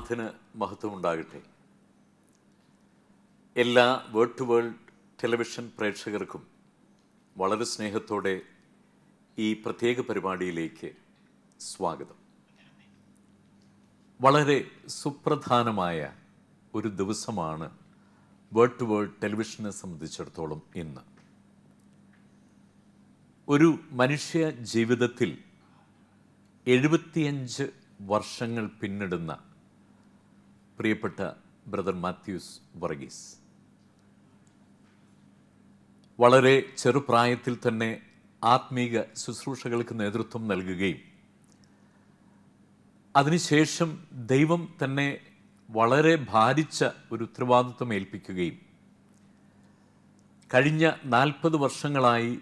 ദൈവനാമത്തിന് മഹത്വം ഉണ്ടാകട്ടെ. എല്ലാ വേർഡ് ടു വേൾഡ് ടെലിവിഷൻ പ്രേക്ഷകർക്കും വളരെ സ്നേഹത്തോടെ ഈ പ്രത്യേക പരിപാടിയിലേക്ക് സ്വാഗതം. വളരെ സുപ്രധാനമായ ഒരു ദിവസമാണ് വേർഡ് ടു വേൾഡ് ടെലിവിഷനെ സംബന്ധിച്ചിടത്തോളം ഇന്ന്. ഒരു മനുഷ്യ ജീവിതത്തിൽ 75 വർഷങ്ങൾ പിന്നിടുന്ന പ്രിയപ്പെട്ട ബ്രദർ മാത്യൂസ് വർഗീസ് വളരെ ചെറുപ്രായത്തിൽ തന്നെ ആത്മീക ശുശ്രൂഷകൾക്ക് നേതൃത്വം നൽകുകയും അതിനുശേഷം ദൈവം തന്നെ വളരെ ഭാരിച്ച ഒരു ഉത്തരവാദിത്വം ഏൽപ്പിക്കുകയും കഴിഞ്ഞ 40 വർഷങ്ങളായി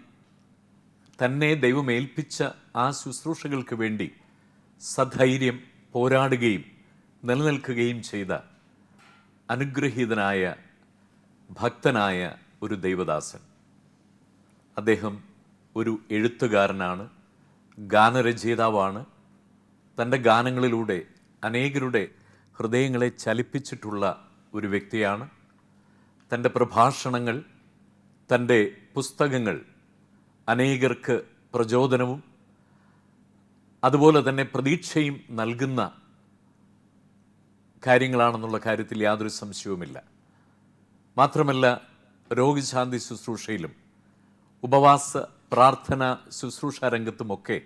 തന്നെ ദൈവം ഏൽപ്പിച്ച ആ ശുശ്രൂഷകൾക്ക് വേണ്ടി സധൈര്യം പോരാടുകയും നിലനിൽക്കുകയും ചെയ്ത അനുഗ്രഹീതനായ ഭക്തനായ ഒരു ദൈവദാസൻ. അദ്ദേഹം ഒരു എഴുത്തുകാരനാണ്, ഗാനരചയിതാവാണ്. തൻ്റെ ഗാനങ്ങളിലൂടെ അനേകരുടെ ഹൃദയങ്ങളെ ചലിപ്പിച്ചിട്ടുള്ള ഒരു വ്യക്തിയാണ്. തൻ്റെ പ്രഭാഷണങ്ങൾ, തൻ്റെ പുസ്തകങ്ങൾ അനേകർക്ക് പ്രചോദനവും അതുപോലെ തന്നെ പ്രതീക്ഷയും നൽകുന്ന കാര്യങ്ങളാണെന്നുള്ള കാര്യത്തിൽ യാതൊരു സംശയവുമില്ല. മാത്രമല്ല, രോഗശാന്തി ശുശ്രൂഷയിലും ഉപവാസ പ്രാർത്ഥന ശുശ്രൂഷ രംഗത്തുമൊക്കെ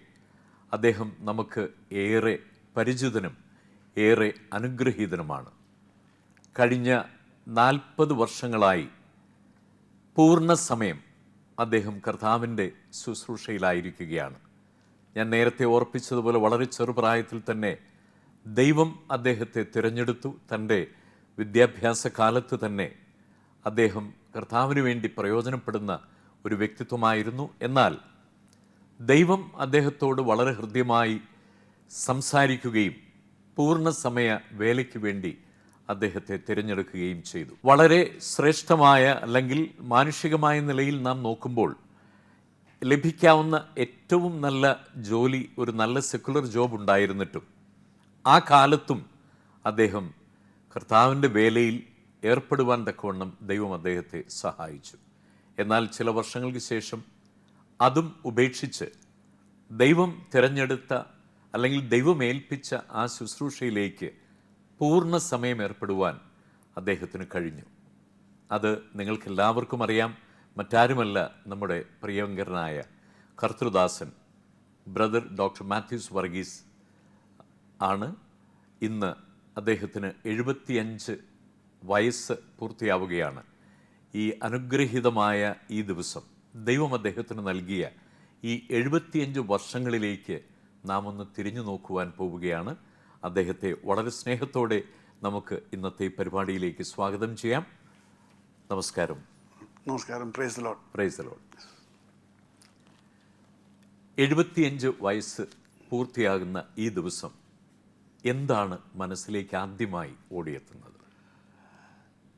അദ്ദേഹം നമുക്ക് ഏറെ പരിചിതനും ഏറെ അനുഗ്രഹീതനുമാണ്. കഴിഞ്ഞ 40 വർഷങ്ങളായി പൂർണ്ണ സമയം അദ്ദേഹം കർത്താവിൻ്റെ ശുശ്രൂഷയിലായിരിക്കുകയാണ്. ഞാൻ നേരത്തെ ഓർപ്പിച്ചതുപോലെ വളരെ ചെറുപ്രായത്തിൽ തന്നെ ദൈവം അദ്ദേഹത്തെ തിരഞ്ഞെടുത്തു. തൻ്റെ വിദ്യാഭ്യാസ കാലത്ത് തന്നെ അദ്ദേഹം കർത്താവിന് വേണ്ടി പ്രയോജനപ്പെടുന്ന ഒരു വ്യക്തിത്വമായിരുന്നു. എന്നാൽ ദൈവം അദ്ദേഹത്തോട് വളരെ ഹൃദ്യമായി സംസാരിക്കുകയും പൂർണ്ണസമയ വേലയ്ക്ക് വേണ്ടി അദ്ദേഹത്തെ തിരഞ്ഞെടുക്കുകയും ചെയ്തു. വളരെ ശ്രേഷ്ഠമായ അല്ലെങ്കിൽ മാനുഷികമായ നിലയിൽ നാം നോക്കുമ്പോൾ ലഭിക്കാവുന്ന ഏറ്റവും നല്ല ജോലി ഒരു നല്ല സെക്കുലർ ജോബ് ഉണ്ടായിരുന്നിട്ടും ആ കാലത്തും അദ്ദേഹം കർത്താവിൻ്റെ വേലയിൽ ഏർപ്പെടുവാൻ തക്കവണ്ണം ദൈവം അദ്ദേഹത്തെ സഹായിച്ചു. എന്നാൽ ചില വർഷങ്ങൾക്ക് ശേഷം അതും ഉപേക്ഷിച്ച് ദൈവം തിരഞ്ഞെടുത്ത അല്ലെങ്കിൽ ദൈവം ഏൽപ്പിച്ച ആ ശുശ്രൂഷയിലേക്ക് പൂർണ്ണ സമയം ഏർപ്പെടുവാൻ അദ്ദേഹത്തിന് കഴിഞ്ഞു. അത് നിങ്ങൾക്കെല്ലാവർക്കും അറിയാം. മറ്റാരുമല്ല, നമ്മുടെ പ്രിയങ്കരനായ കർത്തൃദാസൻ ബ്രദർ ഡോക്ടർ മാത്യൂസ് വർഗീസ് ആണ്. ഇന്ന് അദ്ദേഹത്തിന് 75 വയസ്സ് പൂർത്തിയാവുകയാണ്. ഈ അനുഗ്രഹീതമായ ഈ ദിവസം ദൈവം അദ്ദേഹത്തിന് നൽകിയ ഈ 75 വർഷങ്ങളിലേക്ക് നാം ഒന്ന് തിരിഞ്ഞു നോക്കുവാൻ പോവുകയാണ്. അദ്ദേഹത്തെ വളരെ സ്നേഹത്തോടെ നമുക്ക് ഇന്നത്തെ പരിപാടിയിലേക്ക് സ്വാഗതം ചെയ്യാം. നമസ്കാരം. നമസ്കാരം. Praise the Lord. Praise the Lord. 75 വയസ്സ് പൂർത്തിയാകുന്ന ഈ ദിവസം എന്താണ് മനസ്സിലേക്ക് ആദ്യമായി ഓടിയെത്തുന്നത്?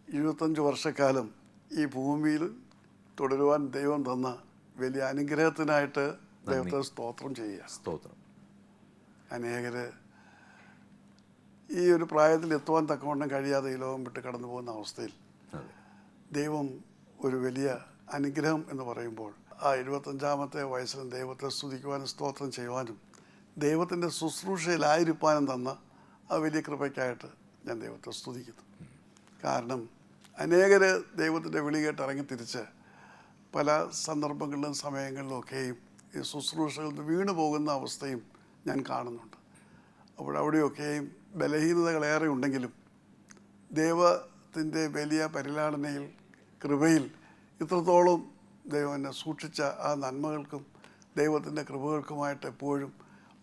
25 വർഷക്കാലം ഈ ഭൂമിയിൽ തുടരുവാൻ ദൈവം തന്ന വലിയ അനുഗ്രഹത്തിനായിട്ട് ദൈവത്തെ സ്തോത്രം ചെയ്യുക. സ്തോത്രം. അനേകര് ഈ ഒരു പ്രായത്തിൽ എത്തുവാൻ തക്കവണ്ണം കഴിയാതെ ഈ ലോകം വിട്ട് കടന്നു പോകുന്ന അവസ്ഥയിൽ ദൈവം ഒരു വലിയ അനുഗ്രഹം എന്ന് പറയുമ്പോൾ ആ 75-ാമത്തെ വയസ്സിലും ദൈവത്തെ സ്തുതിക്കുവാനും സ്തോത്രം ചെയ്യുവാനും ദൈവത്തിൻ്റെ ശുശ്രൂഷയിലായിരിക്കാനും തന്ന ആ വലിയ കൃപയ്ക്കായിട്ട് ഞാൻ ദൈവത്തെ സ്തുതിക്കുന്നു. കാരണം അനേകർ ദൈവത്തിൻ്റെ വിളി കേട്ട് ഇറങ്ങി തിരിച്ച് പല സന്ദർഭങ്ങളിലും സമയങ്ങളിലും ഒക്കെയും ഈ ശുശ്രൂഷകളിൽ നിന്ന് വീണു പോകുന്ന അവസ്ഥയും ഞാൻ കാണുന്നുണ്ട്. അവിടെയൊക്കെയും ബലഹീനതകളേറെ ഉണ്ടെങ്കിലും ദൈവത്തിൻ്റെ വലിയ പരിലാളനയിൽ കൃപയിൽ ഇത്രത്തോളം ദൈവം എന്നെ സൂക്ഷിച്ച ആ നന്മകൾക്കും ദൈവത്തിൻ്റെ കൃപകൾക്കുമായിട്ട് എപ്പോഴും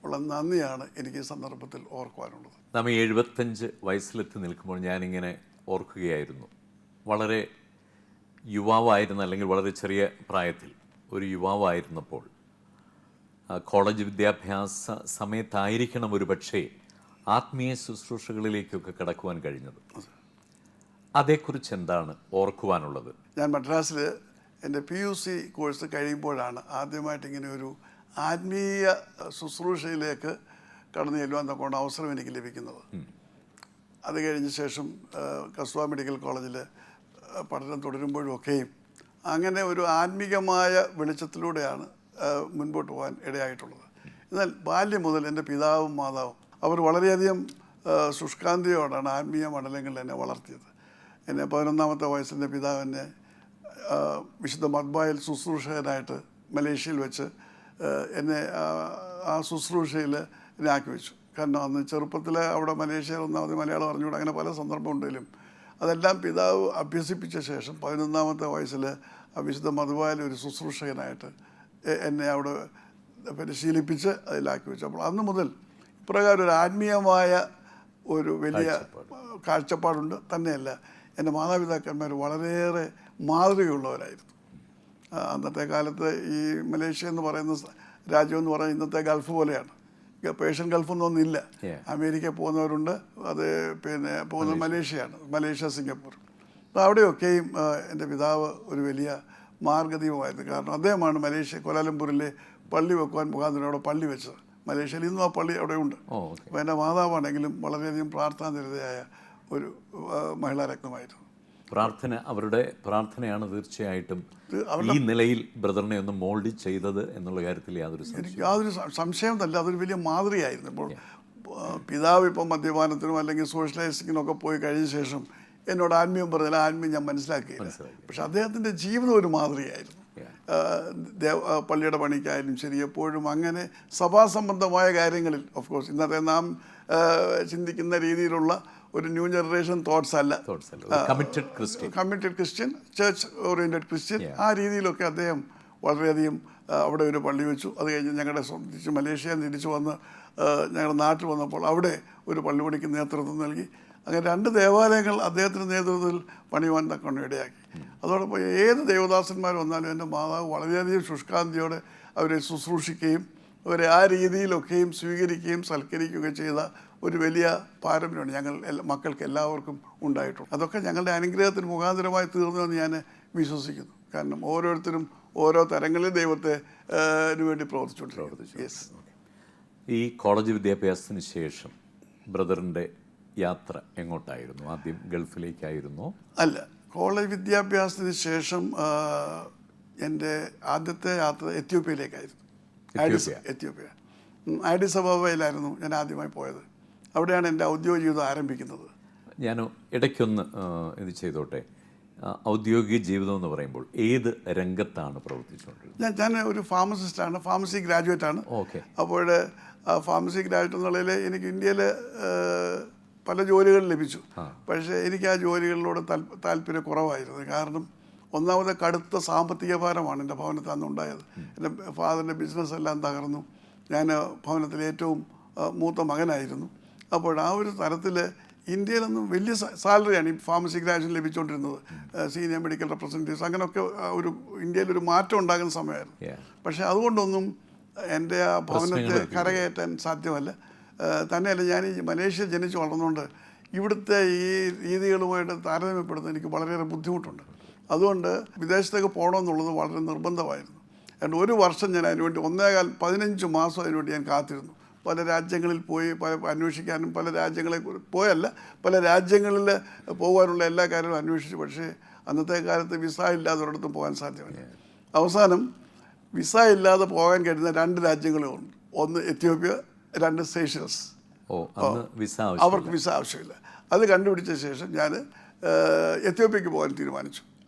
ഉള്ള നന്ദിയാണ് എനിക്ക് ഈ സന്ദർഭത്തിൽ ഓർക്കുവാനുള്ളത്. നാം 75 വയസ്സിലെത്തി നിൽക്കുമ്പോൾ ഞാനിങ്ങനെ ഓർക്കുകയായിരുന്നു. വളരെ യുവാവായിരുന്ന അല്ലെങ്കിൽ വളരെ ചെറിയ പ്രായത്തിൽ ഒരു യുവാവായിരുന്നപ്പോൾ കോളേജ് വിദ്യാഭ്യാസ സമയത്തായിരിക്കണം ഒരു പക്ഷേ ആത്മീയ ശുശ്രൂഷകളിലേക്കൊക്കെ കടക്കുവാൻ കഴിഞ്ഞത്. അതേക്കുറിച്ച് എന്താണ് ഓർക്കുവാനുള്ളത്? ഞാൻ മദ്രാസിൽ എൻ്റെ PUC കോഴ്സ് കഴിയുമ്പോഴാണ് ആദ്യമായിട്ട് ഇങ്ങനെ ഒരു ആത്മീയ ശുശ്രൂഷയിലേക്ക് കടന്നു ചെല്ലുവാൻ തക്കൊണ്ട് അവസരം എനിക്ക് ലഭിക്കുന്നത്. അത് കഴിഞ്ഞ ശേഷം കസ്വാ മെഡിക്കൽ കോളേജിൽ പഠനം തുടരുമ്പോഴും ഒക്കെയും അങ്ങനെ ഒരു ആത്മീകമായ വെളിച്ചത്തിലൂടെയാണ് മുൻപോട്ട് പോകാൻ ഇടയായിട്ടുള്ളത്. എന്നാൽ ബാല്യം മുതൽ എൻ്റെ പിതാവും മാതാവും അവർ വളരെയധികം ശുഷ്കാന്തിയോടാണ് ആത്മീയ മണ്ഡലങ്ങളിൽ എന്നെ വളർത്തിയത്. എന്നെ 11ാമത്തെ വയസ്സിൽ എൻ്റെ പിതാവ് എന്നെ വിശുദ്ധ മദ്ബായിൽ ശുശ്രൂഷകനായിട്ട് മലേഷ്യയിൽ വെച്ച് എന്നെ ആ ശുശ്രൂഷയിൽ എന്നെ ആക്കി വെച്ചു. കാരണം അന്ന് ചെറുപ്പത്തിൽ അവിടെ മലേഷ്യയിൽ ഒന്നാമത് മലയാളം അറിഞ്ഞുകൂടെ, അങ്ങനെ പല സന്ദർഭം ഉണ്ടെങ്കിലും അതെല്ലാം പിതാവ് അഭ്യസിപ്പിച്ച ശേഷം 11ാമത്തെ വയസ്സിൽ ആ വിശുദ്ധ മദ്ബായിൽ ഒരു ശുശ്രൂഷകനായിട്ട് എന്നെ അവിടെ പരിശീലിപ്പിച്ച് അതിലാക്കി വെച്ചു. അപ്പോൾ അന്ന് മുതൽ ഇപ്രകാരം ഒരു ആത്മീയമായ ഒരു വലിയ കാഴ്ചപ്പാടുണ്ട്. തന്നെയല്ല, എൻ്റെ മാതാപിതാക്കന്മാർ വളരെയേറെ മാതൃകയുള്ളവരായിരുന്നു. അന്നത്തെ കാലത്ത് ഈ മലേഷ്യ എന്ന് പറയുന്ന രാജ്യം എന്ന് പറയുന്നത് ഇന്നത്തെ ഗൾഫ് പോലെയാണ്. പേർഷ്യൻ ഗൾഫ് എന്നൊന്നുമില്ല. അമേരിക്ക പോകുന്നവരുണ്ട്, അത് പിന്നെ പോകുന്നത് മലേഷ്യയാണ്, മലേഷ്യ സിംഗപ്പൂർ. അപ്പോൾ അവിടെയൊക്കെയും എൻ്റെ പിതാവ് ഒരു വലിയ മാർഗദീപമായിരുന്നു. കാരണം അദ്ദേഹമാണ് മലേഷ്യ കോലാലംപൂരിലെ പള്ളി വെക്കുവാൻ മുഖാന്തരം അവിടെ പള്ളി വെച്ചത്. മലേഷ്യയിൽ ഇന്നും ആ പള്ളി അവിടെ ഉണ്ട്. അപ്പോൾ എൻ്റെ മാതാവാണെങ്കിലും വളരെയധികം പ്രാർത്ഥനാനിരതയായ ഒരു മഹിളാരത്നമായിരുന്നു. അവരുടെ പ്രാർത്ഥനയാണ് തീർച്ചയായിട്ടും ഈ നിലയിൽ ബ്രദറിനെ ഒന്ന് മോൾഡ് ചെയ്തത് എന്നുള്ള കാര്യത്തിൽ യാതൊരു സംശയം തന്നെ. അതൊരു വലിയ മാതൃകയായിരുന്നു. ഇപ്പോൾ പിതാവ് ഇപ്പം മദ്യപാനത്തിനും അല്ലെങ്കിൽ സോഷ്യലൈസിങ്ങിനൊക്കെ പോയി കഴിഞ്ഞ ശേഷം എന്നോട് ആത്മീയം പറഞ്ഞാൽ ആത്മീയം ഞാൻ മനസ്സിലാക്കിയില്ല. പക്ഷെ അദ്ദേഹത്തിൻ്റെ ജീവിതം ഒരു മാതൃകയായിരുന്നു. പള്ളിയുടെ പണിക്കായാലും ശരി, എപ്പോഴും അങ്ങനെ സഭാസംബന്ധമായ കാര്യങ്ങളിൽ, ഓഫ് കോഴ്സ് ഇന്നത്തെ നാം ചിന്തിക്കുന്ന രീതിയിലുള്ള ഒരു ന്യൂ ജനറേഷൻ തോട്ട്സ് അല്ല, committed Christian, church oriented Christian, ആ രീതിയിലൊക്കെ അദ്ദേഹം വളരെയധികം അവിടെ ഒരു പള്ളി വെച്ചു. അത് കഴിഞ്ഞ് ഞങ്ങളുടെ തിരിച്ച് മലേഷ്യയിൽ തിരിച്ചു വന്ന് ഞങ്ങളുടെ നാട്ടിൽ വന്നപ്പോൾ അവിടെ ഒരു പള്ളിപണിക്ക് നേതൃത്വം നൽകി. അങ്ങനെ 2 ദേവാലയങ്ങൾ അദ്ദേഹത്തിൻ്റെ നേതൃത്വത്തിൽ പണിയുവാൻ തക്കൊണ്ട് ഇടയാക്കി. അതോടൊപ്പം ഏത് ദേവദാസന്മാർ വന്നാലും എൻ്റെ മാതാവ് വളരെയധികം ശുഷ്കാന്തിയോടെ അവരെ ശുശ്രൂഷിക്കുകയും അവരെ ആ രീതിയിലൊക്കെയും സ്വീകരിക്കുകയും സൽക്കരിക്കുകയും ചെയ്ത ഒരു വലിയ പാരമ്പര്യമാണ് ഞങ്ങൾ മക്കൾക്ക് എല്ലാവർക്കും ഉണ്ടായിട്ടുണ്ട്. അതൊക്കെ ഞങ്ങളുടെ അനുഗ്രഹത്തിന് മുഖാന്തരമായി തീർന്നു എന്ന് ഞാൻ വിശ്വസിക്കുന്നു. കാരണം ഓരോരുത്തരും ഓരോ തരങ്ങളിൽ ദൈവത്തെ വേണ്ടി പ്രവർത്തിച്ചുകൊണ്ടിരിക്കുന്നു. യെസ്. ഈ കോളേജ് വിദ്യാഭ്യാസത്തിന് ശേഷം ബ്രദറിൻ്റെ യാത്ര എങ്ങോട്ടായിരുന്നു? ആദ്യം ഗൾഫിലേക്കായിരുന്നു? അല്ല, കോളേജ് വിദ്യാഭ്യാസത്തിന് ശേഷം എൻ്റെ ആദ്യത്തെ യാത്ര എത്യോപ്യയിലേക്കായിരുന്നു. എത്യോപ്യ ആഡിസ് അബാബയിലായിരുന്നു ഞാൻ ആദ്യമായി പോയത്. അവിടെയാണ് എൻ്റെ ഔദ്യോഗിക ജീവിതം ആരംഭിക്കുന്നത്. ഞാൻ ഇടയ്ക്കൊന്ന് ഇത് ചെയ്തോട്ടെ, ഔദ്യോഗിക ജീവിതം എന്ന് പറയുമ്പോൾ ഏത് രംഗത്താണ് പ്രവർത്തിച്ചുകൊണ്ടിരുന്നത്? ഞാൻ ഒരു ഫാർമസിസ്റ്റാണ്, ഫാർമസി ഗ്രാജുവേറ്റാണ്. ഓക്കെ. അപ്പോൾ ഫാർമസി ഗ്രാജുവേറ്റ് എന്നുള്ളതിൽ എനിക്ക് ഇന്ത്യയിൽ പല ജോലികൾ ലഭിച്ചു. പക്ഷേ എനിക്ക് ആ ജോലികളിലൂടെ താല്പര്യം കുറവായിരുന്നു. കാരണം ഒന്നാമത് കടുത്ത സാമ്പത്തിക ഭാരമാണ് എൻ്റെ ഭവനത്തിൽ അന്നുണ്ടായത്. എൻ്റെ ഫാദറിൻ്റെ ബിസിനസ് എല്ലാം തകർന്നു. ഞാൻ ഭവനത്തിലെ ഏറ്റവും മൂത്ത മകനായിരുന്നു. അപ്പോൾ ആ ഒരു തരത്തിൽ ഇന്ത്യയിലൊന്നും വലിയ സാലറിയാണ് ഈ ഫാർമസി ഗ്രാജുവേഷൻ ലഭിച്ചുകൊണ്ടിരുന്നത്. സീനിയർ മെഡിക്കൽ റെപ്രസെൻറ്റേറ്റീവ്സ് അങ്ങനെയൊക്കെ ഒരു ഇന്ത്യയിലൊരു മാറ്റം ഉണ്ടാകുന്ന സമയമായിരുന്നു. പക്ഷേ അതുകൊണ്ടൊന്നും എൻ്റെ ആ ഭവനത്തെ കരകയറ്റാൻ സാധ്യമല്ല. തന്നെയല്ല, ഞാൻ ഈ മലേഷ്യയിൽ ജനിച്ച് വളർന്നുകൊണ്ട് ഇവിടുത്തെ ഈ രീതികളുമായിട്ട് താരതമ്യപ്പെടുത്താൻ എനിക്ക് വളരെയേറെ ബുദ്ധിമുട്ടുണ്ട്. അതുകൊണ്ട് വിദേശത്തേക്ക് പോകണമെന്നുള്ളത് വളരെ നിർബന്ധമായിരുന്നു. അതുകൊണ്ട് 1 വർഷം ഞാൻ അതിനുവേണ്ടി 15 മാസം അതിനുവേണ്ടി ഞാൻ കാത്തിരുന്നു. പല രാജ്യങ്ങളിൽ പോയി അന്വേഷിക്കാനും പല രാജ്യങ്ങളെ പല രാജ്യങ്ങളിൽ പോകാനുള്ള എല്ലാ കാര്യങ്ങളും അന്വേഷിച്ചു. പക്ഷേ അന്നത്തെ കാലത്ത് വിസ ഇല്ലാതെ ഒരിടത്തും പോകാൻ സാധ്യമല്ല. അവസാനം വിസ ഇല്ലാതെ പോകാൻ കഴിയുന്ന 2 രാജ്യങ്ങളേ ഉണ്ട്. ഒന്ന് എത്യോപ്യ, 2 സേഷൽസ്. അവർക്ക് വിസ ആവശ്യമില്ല. അത് കണ്ടുപിടിച്ച ശേഷം ഞാൻ എത്യോപ്യക്ക് പോകാൻ തീരുമാനിച്ചു.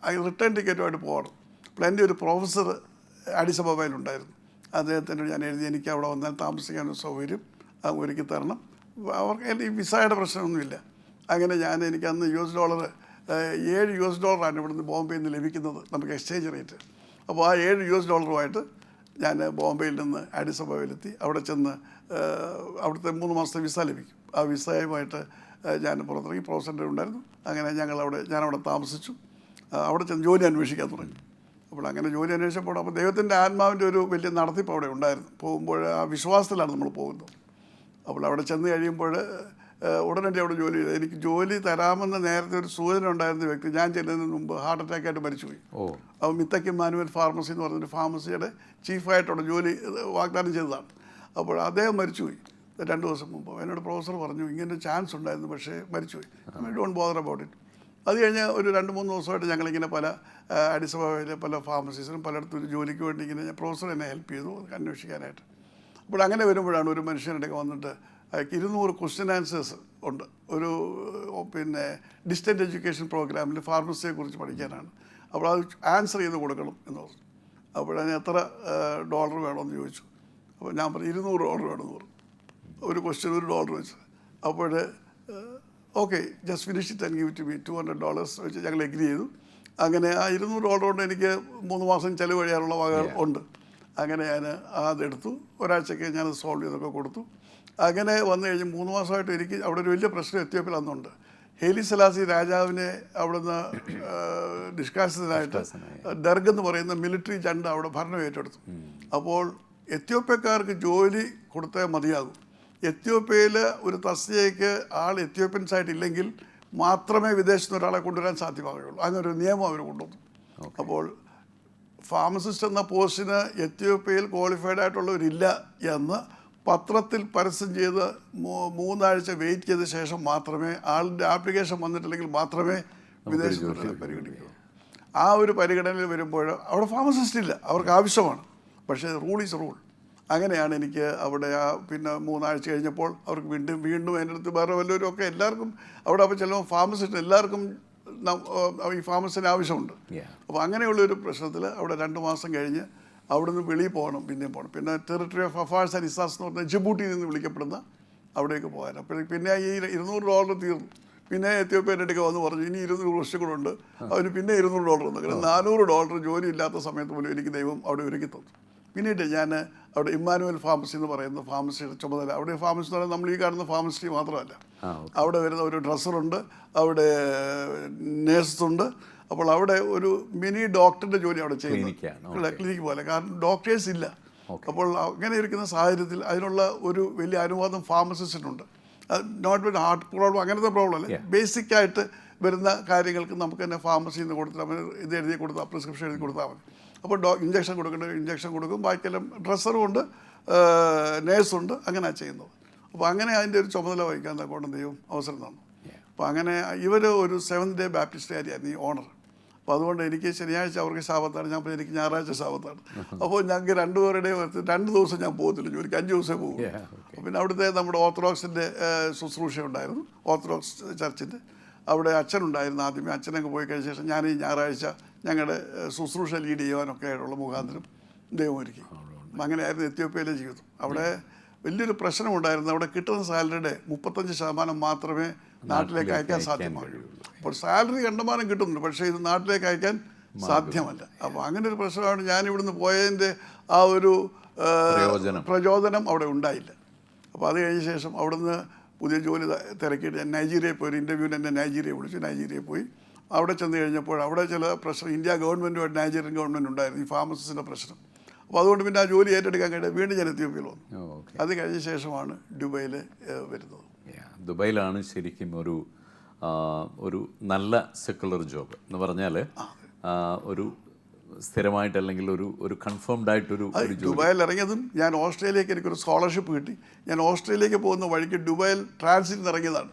റിട്ടേൺ ടിക്കറ്റുമായിട്ട് പോകണം. അപ്പോൾ എൻ്റെ ഒരു പ്രൊഫസർ ആഡിസ് അബാബയിലുണ്ടായിരുന്നു. അദ്ദേഹത്തിനോട് ഞാൻ എഴുതി, എനിക്ക് അവിടെ വന്നാൽ താമസിക്കാനൊരു സൗകര്യം ഒരുക്കി തരണം. അവർക്ക് ഈ വിസയുടെ പ്രശ്നമൊന്നുമില്ല. അങ്ങനെ എനിക്ക് അന്ന് $7 ഇവിടുന്ന് ബോംബെയിൽ നിന്ന് ലഭിക്കുന്നത്, നമുക്ക് എക്സ്ചേഞ്ച് റേറ്റ്. അപ്പോൾ ആ $7 ഞാൻ ബോംബെയിൽ നിന്ന് ആഡിസ് അബാബയിലെത്തി. അവിടെ ചെന്ന് അവിടുത്തെ 3 മാസത്തെ വിസ ലഭിക്കും. ആ വിസയുമായിട്ട് ഞാൻ പുറത്തിറങ്ങി. പ്രൊഫസറിൻ്റെ ഉണ്ടായിരുന്നു. അങ്ങനെ ഞാനവിടെ താമസിച്ചു. അവിടെ ചെന്ന് ജോലി അന്വേഷിക്കാൻ തുടങ്ങി. അപ്പോൾ അങ്ങനെ ജോലി അന്വേഷിച്ചപ്പോൾ അപ്പോൾ ദൈവത്തിൻ്റെ ആത്മാവിൻ്റെ ഒരു വലിയ നടത്തിപ്പ് അവിടെ ഉണ്ടായിരുന്നു. പോകുമ്പോൾ ആ വിശ്വാസത്തിലാണ് നമ്മൾ പോകുന്നത്. അപ്പോൾ അവിടെ ചെന്ന് കഴിയുമ്പോൾ ഉടനടി അവിടെ ജോലി ചെയ്തു. എനിക്ക് ജോലി തരാമെന്ന് നേരത്തെ ഒരു സൂചന ഉണ്ടായിരുന്ന വ്യക്തി ഞാൻ ചെല്ലുന്നതിന് മുമ്പ് ഹാർട്ട് അറ്റാക്കായിട്ട് മരിച്ചുപോയി. അപ്പോൾ മിത്തയ്ക്ക് മാനുവൽ ഫാർമസി എന്ന് പറഞ്ഞൊരു ഫാർമസിയുടെ ചീഫായിട്ടവിടെ ജോലി വാഗ്ദാനം ചെയ്തതാണ്. അപ്പോൾ അദ്ദേഹം മരിച്ചുപോയി. 2 ദിവസം മുമ്പ് എന്നോട് പ്രൊഫസർ പറഞ്ഞു ഇങ്ങനെ ചാൻസ് ഉണ്ടായിരുന്നു, പക്ഷേ മരിച്ചുപോയി. Don't bother about it. അത് കഴിഞ്ഞ് ഒരു 2-3 ദിവസമായിട്ട് ഞങ്ങളിങ്ങനെ പല അഡിസബാബയിലെ പല ഫാർമസീസിലും പലയിടത്തും ജോലിക്ക് വേണ്ടി ഇങ്ങനെ പ്രൊഫസർ എന്നെ ഹെൽപ്പ് ചെയ്തു അന്വേഷിക്കാനായിട്ട്. അപ്പോൾ അങ്ങനെ വരുമ്പോഴാണ് ഒരു മനുഷ്യനുടെയൊക്കെ വന്നിട്ട് അയാൾക്ക് 200 ക്വസ്റ്റ്യൻ ആൻസേഴ്സ് ഉണ്ട്. ഒരു പിന്നെ ഡിസ്റ്റൻറ്റ് എഡ്യൂക്കേഷൻ പ്രോഗ്രാമിൽ ഫാർമസിയെക്കുറിച്ച് പഠിക്കാനാണ്. അപ്പോൾ അത് ആൻസർ ചെയ്ത് കൊടുക്കണം എന്ന് പറഞ്ഞു. അപ്പോഴതിന് എത്ര ഡോളർ വേണമെന്ന് ചോദിച്ചു. അപ്പോൾ ഞാൻ പറഞ്ഞു $200 വേണമെന്ന് പറഞ്ഞു. ഒരു ക്വസ്റ്റ്യൻ $1 വെച്ച്. അപ്പോൾ okay just finish it and give to me $200 വെച്ച് ഞങ്ങൾ എഗ്രി ചെയ്തു. അങ്ങനെ ആ $200 കൊണ്ട് എനിക്ക് 3 മാസം ചിലവ് കഴിയാനുള്ള വകകൾ ഉണ്ട്. അങ്ങനെ ഞാൻ അതെടുത്തു. ഒരാഴ്ചയ്ക്ക് ഞാനത് സോൾവ് ചെയ്തൊക്കെ കൊടുത്തു. അങ്ങനെ വന്നു കഴിഞ്ഞ് 3 മാസമായിട്ട് എനിക്ക് അവിടെ ഒരു വലിയ പ്രശ്നം എത്യോപ്യയിൽ അന്നുണ്ട്. ഹെയ്ലി സെലാസി രാജാവിനെ അവിടുന്ന് നിഷ്കാസിതനായിട്ട് ഡെർഗ് എന്ന് പറയുന്ന മിലിറ്ററി ജണ്ട അവിടെ ഭരണം ഏറ്റെടുത്തു. അപ്പോൾ എത്യോപ്യക്കാർക്ക് ജോലി കൊടുത്തേ മതിയാകും. എത്യോപ്യയിൽ ഒരു തസ്തികയ്ക്ക് ആൾ എത്യോപ്യൻസ് ആയിട്ടില്ലെങ്കിൽ മാത്രമേ വിദേശത്ത് നിന്ന് ഒരാളെ കൊണ്ടുവരാൻ സാധ്യമാകുകയുള്ളൂ. അങ്ങനെ ഒരു നിയമം അവർ കൊണ്ടുവന്നു. അപ്പോൾ ഫാർമസിസ്റ്റ് എന്ന പോസ്റ്റിന് എത്യോപ്യയിൽ ക്വാളിഫൈഡ് ആയിട്ടുള്ളവരില്ല എന്ന് പത്രത്തിൽ പരസ്യം ചെയ്ത് 3 ആഴ്ച വെയിറ്റ് ചെയ്ത ശേഷം മാത്രമേ ആളിൻ്റെ ആപ്ലിക്കേഷൻ വന്നിട്ടില്ലെങ്കിൽ മാത്രമേ വിദേശത്ത് പരിഗണിക്കൂ. ആ ഒരു പരിഗണനയിൽ വരുമ്പോൾ അവിടെ ഫാർമസിസ്റ്റ് ഇല്ല, അവർക്ക് ആവശ്യമാണ്. പക്ഷേ റൂൾ ഈസ് റൂൾ. അങ്ങനെയാണ് എനിക്ക് അവിടെ പിന്നെ 3 ആഴ്ച കഴിഞ്ഞപ്പോൾ അവർക്ക് വീണ്ടും എൻ്റെ അടുത്ത് വേറെ വല്ലവരും ഒക്കെ എല്ലാവർക്കും അവിടെ അപ്പോൾ ചിലപ്പോൾ ഫാർമസിസ്റ്റ് എല്ലാവർക്കും ഈ ഫാർമസിന് ആവശ്യമുണ്ട്. അപ്പോൾ അങ്ങനെയുള്ളൊരു പ്രശ്നത്തിൽ അവിടെ 2 മാസം കഴിഞ്ഞ് അവിടെ നിന്ന് വെളിയിൽ പോകണം, പിന്നെയും പോകണം. പിന്നെ territory of affairs and Izas എന്ന് പറഞ്ഞാൽ ജിബൂട്ടിയിൽ നിന്ന് വിളിക്കപ്പെടുന്ന അവിടേക്ക് പോകാൻ. അപ്പോൾ പിന്നെ ഈ $200 തീർന്നു. പിന്നെ എത്യോപ്യൻ്റെ അടുക്ക വന്ന് പറഞ്ഞു ഇനി 200 ക്വസ്റ്റ്യൻ കൂടെ ഉണ്ട്, അവന് പിന്നെ $200 ഉണ്ട്. അങ്ങനെ $400 ജോലി ഇല്ലാത്ത സമയത്ത് പോലും എനിക്ക് ദൈവം അവിടെ ഒരുക്കി തന്നു. പിന്നീട് ഞാൻ അവിടെ ഇമ്മാനുവൽ ഫാർമസി എന്ന് പറയുന്ന ഫാർമസിയുടെ ചുമതല. അവിടെ ഫാർമസി എന്ന് പറയുന്നത് നമ്മൾ ഈ കാണുന്ന ഫാർമസി മാത്രമല്ല, അവിടെ വരുന്ന ഒരു ഡ്രസ്സറുണ്ട്, അവിടെ നേഴ്സുണ്ട്. അപ്പോൾ അവിടെ ഒരു മിനി ഡോക്ടറിൻ്റെ ജോലി അവിടെ ചെയ്യുന്നത് ക്ലിനിക്ക് പോലെ, കാരണം ഡോക്ടേഴ്സ് ഇല്ല. അപ്പോൾ അങ്ങനെ ഇരിക്കുന്ന സാഹചര്യത്തിൽ അതിനുള്ള ഒരു വലിയ അനുവാദം ഫാർമസിസ്റ്റിനുണ്ട്. നോട്ട് വിത്ത് ഹാർട്ട് പ്രോബ്ലം അങ്ങനത്തെ പ്രോബ്ലം അല്ല, ബേസിക്കായിട്ട് വരുന്ന കാര്യങ്ങൾക്ക് നമുക്ക് തന്നെ ഫാർമസിയിൽ നിന്ന് കൊടുത്താൽ മതി, ഇത് എഴുതി കൊടുത്താൽ പ്രിസ്ക്രിപ്ഷൻ എഴുതി കൊടുത്താൽ മതി. അപ്പോൾ ഇഞ്ചക്ഷൻ കൊടുക്കേണ്ടത് ഇഞ്ചക്ഷൻ കൊടുക്കും, ബാക്കിയെല്ലാം ഡ്രസ്സറും ഉണ്ട്, നേഴ്സുണ്ട്, അങ്ങനെയാണ് ചെയ്യുന്നത്. അപ്പോൾ അങ്ങനെ അതിൻ്റെ ഒരു ചുമതല വഹിക്കാൻ തക്കോണം ദൈവം അവസരം തന്നു. അപ്പോൾ അങ്ങനെ ഇവർ ഒരു 7th ഡേ ബാപ്റ്റിസ്റ്റുകാരിയായിരുന്നു ഈ ഓണർ. അപ്പോൾ അതുകൊണ്ട് എനിക്ക് ശനിയാഴ്ച അവർക്ക് ശാപത്താണ്, ഞാൻ എനിക്ക് ഞായറാഴ്ച ശാപത്താണ്. അപ്പോൾ ഞങ്ങൾക്ക് 2 പേരുടെയും 2 ദിവസം ഞാൻ പോകത്തില്ല ജോലിക്ക്, 5 ദിവസമേ പോകും. പിന്നെ അവിടുത്തെ നമ്മുടെ ഓർത്തഡോക്സിൻ്റെ ശുശ്രൂഷ ഉണ്ടായിരുന്നു, ഓർത്തഡോക്സ് ചർച്ചിൻ്റെ. അവിടെ അച്ഛനുണ്ടായിരുന്നു ആദ്യമേ. അച്ഛനൊക്കെ പോയി കഴിഞ്ഞ ശേഷം ഞാൻ ഈ ഞായറാഴ്ച ഞങ്ങളുടെ ശുശ്രൂഷ ലീഡ് ചെയ്യുവാനൊക്കെ ആയിട്ടുള്ള മുഖാന്തരം ദൈവം ഒരുക്കി. അങ്ങനെയായിരുന്നു എത്യോപ്യയിലെ ജീവിതം. അവിടെ വലിയൊരു പ്രശ്നമുണ്ടായിരുന്നു. അവിടെ കിട്ടുന്ന സാലറിയുടെ 35% മാത്രമേ നാട്ടിലേക്ക് അയക്കാൻ സാധ്യമാകുള്ളൂ. അപ്പോൾ സാലറി കണ്ടമാനം കിട്ടുന്നുണ്ട്, പക്ഷേ ഇത് നാട്ടിലേക്ക് അയക്കാൻ സാധ്യമല്ല. അപ്പോൾ അങ്ങനെ ഒരു പ്രശ്നമാണ്. ഞാനിവിടുന്ന് പോയതിൻ്റെ ആ ഒരു പ്രചോദനം അവിടെ ഉണ്ടായില്ല. അപ്പോൾ അത് കഴിഞ്ഞ ശേഷം അവിടുന്ന് പുതിയ ജോലി തിരക്കിയിട്ട് ഞാൻ നൈജീരിയയിൽ പോയി. ഒരു ഇൻ്റർവ്യൂവിന് എന്നെ നൈജീരിയയിൽ വിളിച്ചു. നൈജീരിയയിൽ പോയി. അവിടെ ചെന്ന് കഴിഞ്ഞപ്പോൾ അവിടെ ചില പ്രശ്നം ഇന്ത്യ ഗവൺമെൻറ്റുമായിട്ട് നൈജീരിയൻ ഗവൺമെൻറ് ഉണ്ടായിരുന്നു, ഈ ഫാർമസിസ്റ്റിൻ്റെ പ്രശ്നം. അപ്പോൾ അതുകൊണ്ട് പിന്നെ ആ ജോലി ഏറ്റെടുക്കാൻ കഴിഞ്ഞാൽ വീണ്ടും ഞാൻ എത്യോപ്യയിൽ വന്നു. അത് കഴിഞ്ഞ ശേഷമാണ് ദുബൈയിൽ വരുന്നത്. ദുബൈയിലാണ് ശരിക്കും ഒരു നല്ല സെക്കുലർ ജോബ് എന്ന് പറഞ്ഞാൽ ഒരു സ്ഥിരമായിട്ട് അല്ലെങ്കിൽ ഒരു കൺഫേംഡ് ആയിട്ടൊരു ദുബായിൽ ഇറങ്ങിയതും ഞാൻ ഓസ്ട്രേലിയക്ക് എനിക്കൊരു സ്കോളർഷിപ്പ് കിട്ടി. ഞാൻ ഓസ്ട്രേലിയക്ക് പോകുന്ന വഴിക്ക് ദുബായിൽ ട്രാൻസിറ്റ് ഇറങ്ങിയതാണ്.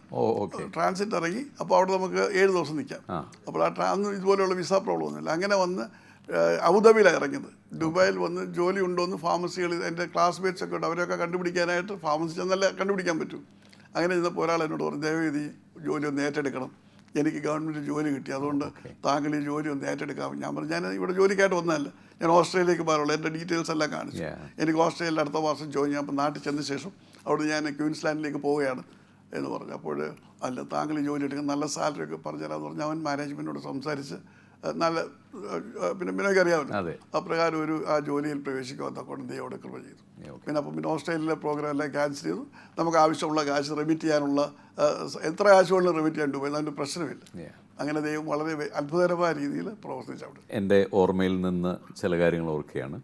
ട്രാൻസിറ്റ് ഇറങ്ങി. അപ്പോൾ അവിടെ നമുക്ക് 7 ദിവസം നിൽക്കാം. അപ്പോൾ അന്ന് ഇതുപോലെയുള്ള വിസ പ്രോബ്ലം ഒന്നുമില്ല. അങ്ങനെ വന്ന് അബുദാബിയിലാണ് ഇറങ്ങിയത്. ദുബായിൽ വന്ന് ജോലി ഉണ്ടോയെന്ന് ഫാർമസികൾ എൻ്റെ ക്ലാസ്മേറ്റ്സ് ഒക്കെ ഉണ്ട്, അവരൊക്കെ കണ്ടുപിടിക്കാനായിട്ട് ഫാർമസി ചെന്നല്ല കണ്ടുപിടിക്കാൻ പറ്റും. അങ്ങനെ ചെന്നപ്പോൾ ഒരാൾ എന്നോട് പറഞ്ഞു ദയവേദി ജോലി ഒന്ന് ഏറ്റെടുക്കണം, എനിക്ക് ഗവൺമെൻറ് ജോലി കിട്ടി, അതുകൊണ്ട് താങ്കൾ ഈ ജോലി ഒന്ന് ഏറ്റെടുക്കാം. ഞാൻ പറഞ്ഞു ഞാൻ ഇവിടെ ജോലിക്കായിട്ട് വന്നതല്ല, ഞാൻ ഓസ്ട്രേലിയക്ക് പോകാറുള്ളൂ. എൻ്റെ ഡീറ്റെയിൽസ് എല്ലാം കാണിച്ചു. എനിക്ക് ഓസ്ട്രേലിയയിൽ അടുത്ത മാസം ജോയിൻ ചെയ്യാം. അപ്പോൾ നാട്ടിൽ ചെന്ന ശേഷം അവിടെ ഞാൻ ക്വീൻസ്ലാൻഡിലേക്ക് പോവുകയാണ് എന്ന് പറഞ്ഞു. അപ്പോൾ അല്ല താങ്കൾ ഈ ജോലി എടുക്കാൻ നല്ല സാലറി ഒക്കെ പറഞ്ഞുതരാമെന്ന് പറഞ്ഞ് അവൻ മാനേജ്മെൻറ്റിനോട് സംസാരിച്ച് നല്ല പിന്നെ മിനോയ്ക്ക് അറിയാമല്ലോ, അപ്രകാരം ആ ജോലിയിൽ പ്രവേശിക്കുവാൻ തക്കോണം ദൈവം അവിടെ കൃപ ചെയ്തു. പിന്നെ ഓസ്ട്രേലിയയിലെ പ്രോഗ്രാം എല്ലാം ക്യാൻസൽ ചെയ്തു. നമുക്ക് ആവശ്യമുള്ള കാശ് റെമിറ്റ് ചെയ്യാനുള്ള എത്ര കാശ് വേണം റെമിറ്റ് ചെയ്യാൻ പോയി, അതിൻ്റെ പ്രശ്നമില്ല. അങ്ങനെ ദൈവം വളരെ അത്ഭുതകരമായ രീതിയിൽ പ്രവർത്തിച്ചു അവിടെ. എൻ്റെ ഓർമ്മയിൽ നിന്ന് ചില കാര്യങ്ങൾ ഓർക്കുകയാണ്.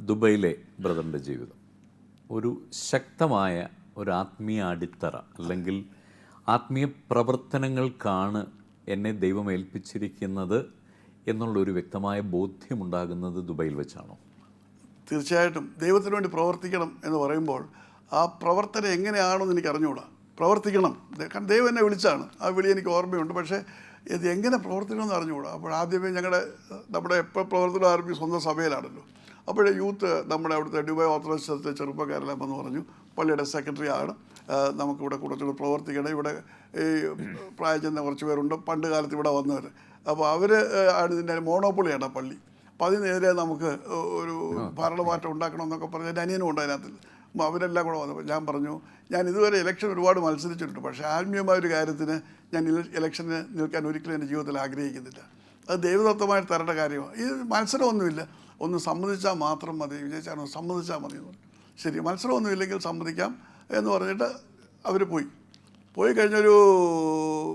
ദുബൈയിലെ ബ്രദറിൻ്റെ ജീവിതം ഒരു ശക്തമായ ഒരു ആത്മീയ അടിത്തറ അല്ലെങ്കിൽ ആത്മീയ പ്രവർത്തനങ്ങൾക്കാണ് എന്നെ ദൈവം ഏൽപ്പിച്ചിരിക്കുന്നത് എന്നുള്ളൊരു വ്യക്തമായ ബോധ്യമുണ്ടാകുന്നത് ദുബൈയിൽ വെച്ചാണോ? തീർച്ചയായിട്ടും ദൈവത്തിന് വേണ്ടി പ്രവർത്തിക്കണം എന്ന് പറയുമ്പോൾ ആ പ്രവർത്തനം എങ്ങനെയാണെന്ന് എനിക്ക് അറിഞ്ഞുകൂടാ. പ്രവർത്തിക്കണം, കാരണം ദൈവം എന്നെ വിളിച്ചാണ്, ആ വിളി എനിക്ക് ഓർമ്മയുണ്ട്. പക്ഷേ ഇത് എങ്ങനെ പ്രവർത്തിക്കണമെന്ന് അറിഞ്ഞുകൂടാ. അപ്പോൾ ആദ്യമേ നമ്മുടെ എപ്പോൾ പ്രവർത്തനം ആരംഭിക്കും സ്വന്തം സഭയിലാണല്ലോ. അപ്പോഴേ യൂത്ത് നമ്മുടെ അവിടുത്തെ ദുബായ് ഓർത്തഡോക്സ് ചെറുപ്പക്കാരെല്ലാം എന്ന് പറഞ്ഞു, പള്ളിയുടെ സെക്രട്ടറി ആണ്, നമുക്കിവിടെ കുറച്ചുകൂടെ പ്രവർത്തിക്കണം, ഇവിടെ ഈ പ്രായം ചെന്ന കുറച്ച് പേരുണ്ട്, പണ്ട് കാലത്ത് ഇവിടെ വന്നവർ. അപ്പോൾ അവർ ആണ് ഇതിൻ്റെ മോണോപ്പൊളിയാണ് പള്ളി. അപ്പോൾ അതിനെതിരെ നമുക്ക് ഒരു ഭരണമാറ്റം ഉണ്ടാക്കണമെന്നൊക്കെ പറഞ്ഞ് എൻ്റെ അനിയനും ഉണ്ട് അതിനകത്ത്. അപ്പോൾ അവരെല്ലാം കൂടെ വന്നപ്പോൾ ഞാൻ പറഞ്ഞു, ഞാൻ ഇതുവരെ ഇലക്ഷൻ ഒരുപാട് മത്സരിച്ചിട്ടുണ്ട്, പക്ഷേ ആത്മീയമായ ഒരു കാര്യത്തിന് ഞാൻ ഇലക്ഷന് നിൽക്കാൻ ഒരിക്കലും എൻ്റെ ജീവിതത്തിൽ ആഗ്രഹിക്കുന്നില്ല. അത് ദൈവദത്തമായിട്ട് തരേണ്ട കാര്യമാണ്. ഈ മത്സരമൊന്നുമില്ല, ഒന്ന് സമ്മതിച്ചാൽ മാത്രം മതി, വിജയിച്ചാണോ സമ്മതിച്ചാൽ മതി എന്ന് പറഞ്ഞു. ശരി, മത്സരമൊന്നുമില്ലെങ്കിൽ സമ്മതിക്കാം എന്ന് പറഞ്ഞിട്ട് അവർ പോയി കഴിഞ്ഞൊരു